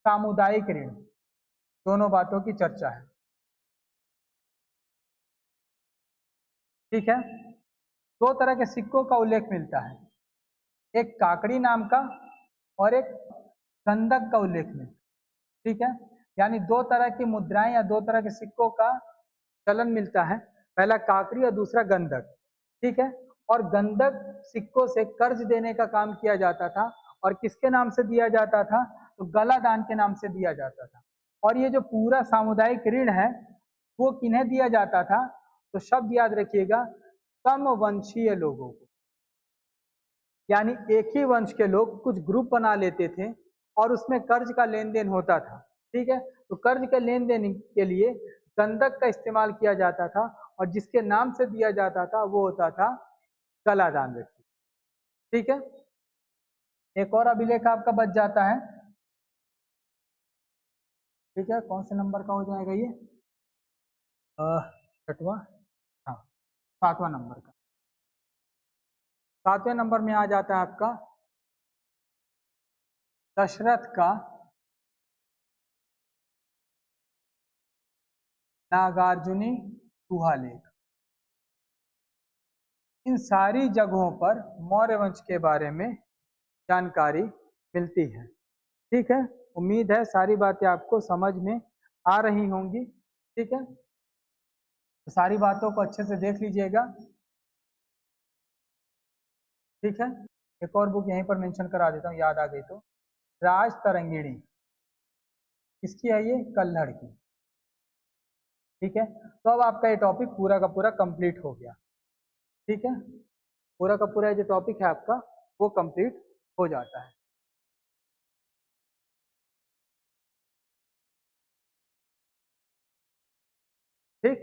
सामुदायिक ऋण, दोनों बातों की चर्चा है। ठीक है, 2 तरह के सिक्कों का उल्लेख मिलता है, एक काकड़ी नाम का और एक गंधक का उल्लेख मिलता है। ठीक है, यानी 2 तरह की मुद्राएं या 2 तरह के सिक्कों का चलन मिलता है, पहला काकड़ी और दूसरा गंधक। ठीक है, और गंधक सिक्कों से कर्ज देने का काम किया जाता था, और किसके नाम से दिया जाता था, तो गला दान के नाम से दिया जाता था। और ये जो पूरा सामुदायिक ऋण है वो किन्हें दिया जाता था, तो शब्द याद रखिएगा, समवंशीय लोगों को, यानी एक ही वंश के लोग कुछ ग्रुप बना लेते थे और उसमें कर्ज का लेन देन होता था। ठीक है, तो कर्ज के लेन देन के लिए गंधक का इस्तेमाल किया जाता था और जिसके नाम से दिया जाता था वो होता था कलादान व्यक्ति। ठीक है, एक और अभिलेख आपका बच जाता है। ठीक है, कौन से नंबर का हो जाएगा ये? छठवां, हाँ 7वां नंबर का। 7वें नंबर में आ जाता है आपका दशरथ का नागार्जुनी गुहा लेख। इन सारी जगहों पर मौर्य वंश के बारे में जानकारी मिलती है। ठीक है, उम्मीद है सारी बातें आपको समझ में आ रही होंगी। ठीक है, तो सारी बातों को अच्छे से देख लीजिएगा। ठीक है, एक और बुक यहीं पर मेंशन करा देता हूँ, याद आ गई तो। राज तरंगिणी, किसकी है ये? कल्हड़ की। ठीक है, तो अब आपका ये टॉपिक पूरा का पूरा कंप्लीट हो गया। ठीक है, पूरा का पूरा जो टॉपिक है आपका वो कंप्लीट हो जाता है। ठीक,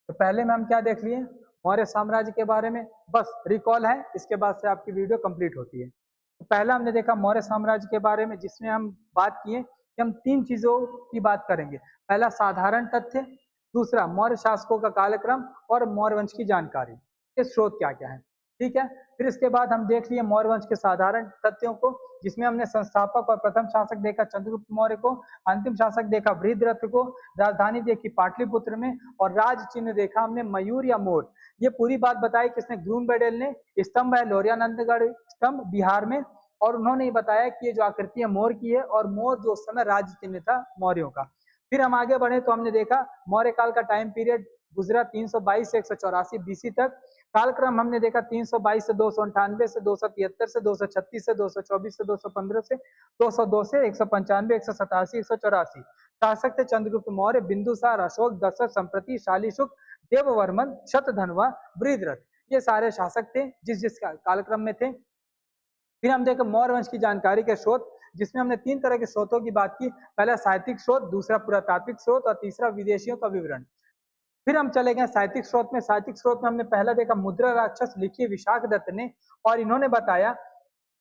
तो पहले में हम क्या देख लिए? मौर्य साम्राज्य के बारे में, बस रिकॉल है, इसके बाद से आपकी वीडियो कंप्लीट होती है। तो पहला हमने देखा मौर्य साम्राज्य के बारे में, जिसमें हम बात किए कि हम 3 चीजों की बात करेंगे। पहला साधारण तथ्य, दूसरा मौर्य शासकों का कालक्रम और मौर्य वंश की जानकारी के स्रोत क्या क्या है। ठीक है, फिर इसके बाद हम देख लिए मौर्य वंश के साधारण तथ्यों को, जिसमें हमने संस्थापक और प्रथम शासक देखा चंद्रगुप्त मौर्य को, अंतिम शासक देखा बृहद्रथ को, राजधानी देखी पाटलिपुत्र में और राज चिन्ह देखा हमने मयूर या मोर। ये पूरी बात बताई किसने? ग्रूनबेडेल ने। स्तंभ है लोरियानंदगढ़ स्तंभ बिहार में, और उन्होंने ये बताया कि ये जो आकृति है मोर की है और मोर जो उस समय राज्य चिन्ह था मौर्यों का। फिर हम आगे बढ़े तो हमने देखा मौर्य काल का टाइम पीरियड गुजरा 322 से 184 बीसी तक। कालक्रम हमने देखा 322 से 298 से 273 से 236 से 224 से 215 से 202 से 195 187 184। शासक थे चंद्रगुप्त मौर्य, बिंदुसार, अशोक, दशरथ, संप्रति, शालीशुक, देववर्मन, शतधनवा, बृहद्रथ। ये सारे शासक थे जिस जिस कालक्रम में थे। फिर हम देखें मौर्य वंश की जानकारी के स्रोत, जिसमें हमने 3 तरह के स्रोतों की बात की। पहला साहित्यिक स्रोत, दूसरा पुरातात्विक स्रोत और तीसरा विदेशियों का विवरण। फिर हम चले गए साहित्यिक स्रोत में। साहित्यिक स्रोत में हमने पहला देखा मुद्रा राक्षस लिखी विशाख दत्त ने, और इन्होंने बताया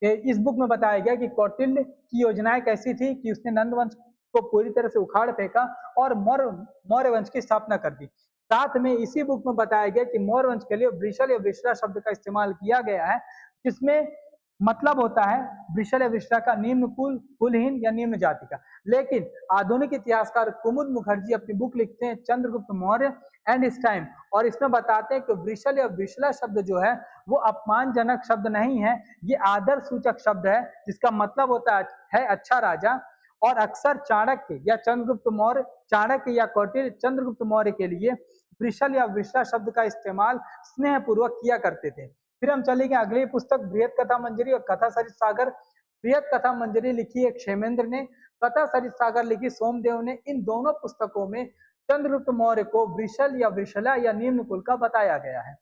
कि इस बुक में बताया गया कि कौटिल्य की योजनाएं कैसी थी कि उसने नंद वंश को पूरी तरह से उखाड़ फेंका और मौर्य वंश की स्थापना कर दी। साथ में इसी बुक में बताया गया कि मौर्य वंश के लिए वृषल या विश्रा शब्द का इस्तेमाल किया गया है, जिसमें मतलब होता है वृषल या विश्रा का निम्न कुल, कुलहीन या निम्न जाति का। लेकिन आधुनिक इतिहासकार कुमुद मुखर्जी अपनी बुक लिखते हैं Chandragupta Maurya and his time, और इसमें बताते हैं कि वृषल या विश्ला शब्द जो है वो अपमानजनक शब्द नहीं है, ये आदर सूचक शब्द है, जिसका मतलब होता है अच्छा राजा। और अक्सर चाणक्य या चंद्रगुप्त मौर्य, चाणक्य या कौटिल्य चंद्रगुप्त मौर्य के लिए वृषल या विश्ला शब्द का इस्तेमाल स्नेहपूर्वक किया करते थे। फिर हम चलेंगे अगली पुस्तक बृहद कथा मंजरी और कथा सरित सागर। बृहद कथा मंजरी लिखी है क्षेमेंद्र ने, कथा सरित सागर लिखी सोमदेव ने। इन दोनों पुस्तकों में चंद्रगुप्त मौर्य को वृषल या वृषला या निम्न कुल का बताया गया है।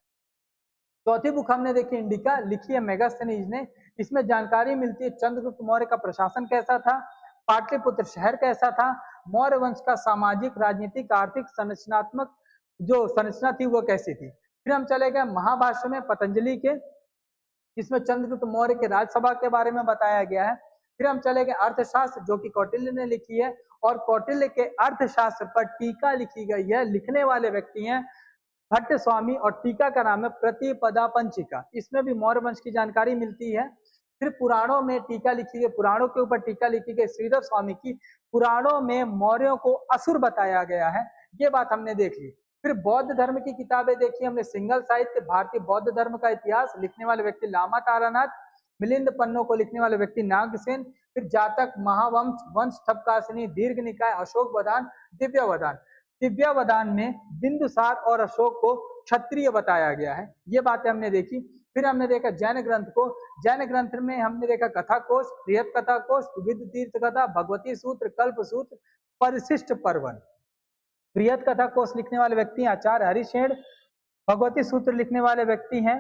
चौथी बुक हमने देखी इंडिका, लिखी है मेगास्थनीज ने। इसमें जानकारी मिलती है चंद्रगुप्त मौर्य का प्रशासन कैसा था, पाटलिपुत्र शहर कैसा था, मौर्य वंश का सामाजिक, राजनीतिक, आर्थिक, संरचनात्मक जो संरचना थी वो कैसी थी। फिर हम चले गए महाभाष्य में पतंजलि के, जिसमें चंद्रगुप्त मौर्य के राजसभा के बारे में बताया गया है। फिर हम चले गए अर्थशास्त्र, जो कि कौटिल्य ने लिखी है, और कौटिल्य के अर्थशास्त्र पर टीका लिखी गई है। लिखने वाले व्यक्ति हैं भट्ट स्वामी, और टीका का नाम है प्रतिपदा पंचिका। इसमें भी मौर्य वंश की जानकारी मिलती है। फिर पुराणों में टीका लिखी गई, पुराणों के ऊपर टीका लिखी गई श्रीधर स्वामी की। पुराणों में मौर्यों को असुर बताया गया है, ये बात हमने देख ली। फिर बौद्ध धर्म की किताबें देखी हमने, सिंगल साहित्य, भारतीय बौद्ध धर्म का इतिहास, लिखने वाले व्यक्ति लामा तारानाथ, मिलिंद पन्नों को लिखने वाले व्यक्ति नागसेन। फिर जातक, महावंश, वंश ठपकासनी, दीर्घ निकाय, अशोक वदान, दिव्यावदान। दिव्यावदान में बिंदुसार और अशोक को क्षत्रिय बताया गया है, ये बातें हमने देखी। फिर हमने देखा जैन ग्रंथ को। जैन ग्रंथ में हमने देखा कथा कोश, बृहत कथा कोश, विविध तीर्थ कथा, भगवती सूत्र, कल्प सूत्र, परिशिष्ट पर्वन। बृहत कथा कोश लिखने वाले व्यक्ति आचार्य हरिशेण। भगवती सूत्र लिखने वाले व्यक्ति हैं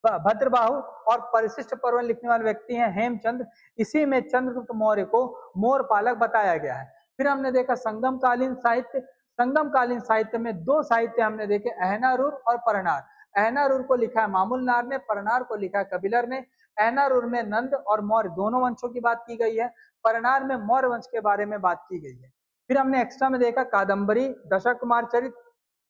भद्रबाहु, और परिशिष्ट पर्व लिखने वाले व्यक्ति हैं हेमचंद्र। इसी में चंद्रगुप्त मौर्य को मोर पालक बताया गया है। फिर हमने देखा संगमकालीन साहित्य। संगमकालीन साहित्य में दो साहित्य हमने देखे, अहनारूर और परनार। अहनारूर को लिखा है मामूलनार ने, परनार को लिखा है कपिलर ने। अहनारूर में नंद और मौर्य दोनों वंशों की बात की गई है, परनार में मौर्य वंश के बारे में बात की गई है। फिर हमने एक्स्ट्रा में देखा कादम्बरी, दशक कुमार चरित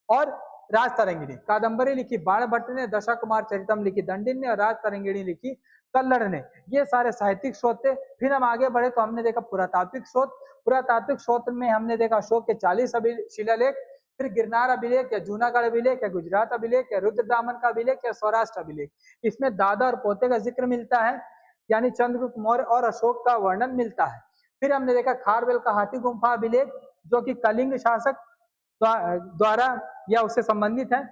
और राज तरंगिणी। कादम्बरी लिखी बाणभट्ट ने, दशा कुमार चरितम लिखी दंडिन ने और राज तरंगिणी लिखी कल्लड़ ने। ये सारे साहित्यिक स्रोत थे। फिर हम आगे बढ़े तो हमने देखा पुरातात्विक स्रोत। पुरातात्विक स्रोत में हमने देखा अशोक के 40 शिलालेख, फिर गिरनार अभिलेख या जूनागढ़ अभिलेख या गुजरात अभिलेख या रुद्रदामन का अभिलेख या सौराष्ट्र अभिलेख। इसमें दादा और पोते का जिक्र मिलता है, यानी चंद्रगुप्त मौर्य और अशोक का वर्णन मिलता है। फिर हमने देखा खारवेल का हाथी गुम्फा अभिलेख, जो कि कलिंग शासक द्वारा या उससे संबंधित है,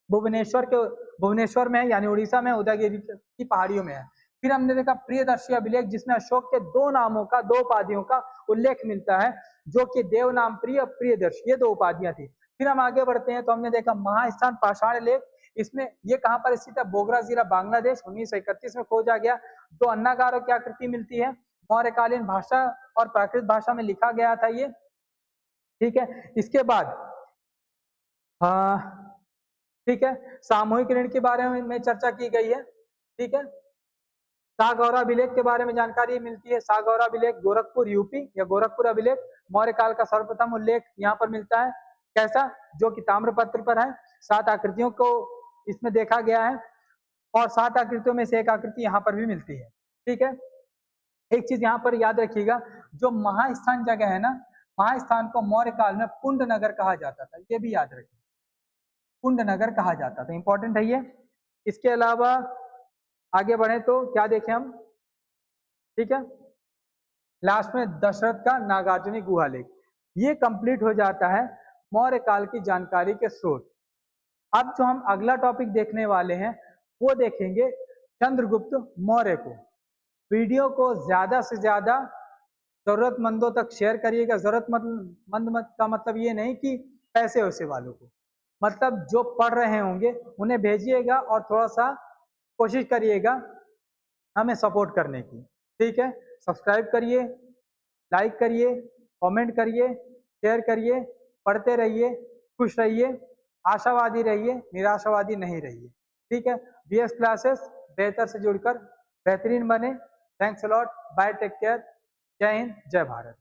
भुवनेश्वर में है, यानी उड़ीसा में उदयगिरी की पहाड़ियों में है। फिर हमने देखा प्रियदर्शी अभिलेख, जिसमें अशोक के दो नामों का, दो उपाधियों का उल्लेख मिलता है, जो कि देव नाम प्रिय, प्रियदर्शी, ये दो उपाधियां थी। फिर हम आगे बढ़ते हैं तो हमने देखा महास्थान पाषाण लेख। इसमें ये कहाँ पर स्थित है? बोगरा जिला, बांग्लादेश, 1931 में खोजा गया। दो अन्नागारों की आकृति मिलती है, मौर्यकालीन भाषा और प्राकृत भाषा में लिखा गया था ये, ठीक है। इसके बाद ठीक है, सामूहिक ऋण के बारे में चर्चा की गई है, ठीक है। सागौरा अभिलेख के बारे में जानकारी मिलती है। सागौरा अभिलेख गोरखपुर यूपी या गोरखपुर अभिलेख, मौर्य काल का सर्वप्रथम उल्लेख यहाँ पर मिलता है। कैसा? जो कि ताम्रपत्र पर है। 7 आकृतियों को इसमें देखा गया है और 7 आकृतियों में से एक आकृति यहाँ पर भी मिलती है, ठीक है। एक चीज यहाँ पर याद रखिएगा, जो महास्थान जगह है ना, महास्थान को मौर्य काल में पुंड नगर कहा जाता था, ये भी याद रखिए, पुंड नगर कहा जाता था, इंपॉर्टेंट है ये। इसके अलावा आगे बढ़े तो क्या देखें हम, ठीक है। लास्ट में दशरथ का नागार्जुनी गुहा लेख, ये कंप्लीट हो जाता है मौर्य काल की जानकारी के स्रोत। अब जो हम अगला टॉपिक देखने वाले हैं वो देखेंगे चंद्रगुप्त मौर्य को। वीडियो को ज्यादा से ज्यादा जरूरतमंदों तक शेयर करिएगा। जरूरतमंद का मतलब ये नहीं कि पैसे वैसे वालों को, मतलब जो पढ़ रहे होंगे उन्हें भेजिएगा और थोड़ा सा कोशिश करिएगा हमें सपोर्ट करने की, ठीक है। सब्सक्राइब करिए, लाइक करिए, कमेंट करिए, शेयर करिए, पढ़ते रहिए, खुश रहिए, आशावादी रहिए, निराशावादी नहीं रहिए, ठीक है। बीएस क्लासेस बेहतर से जुड़कर बेहतरीन बने। Thanks a lot, bye, take care, जय हिंद, जय भारत।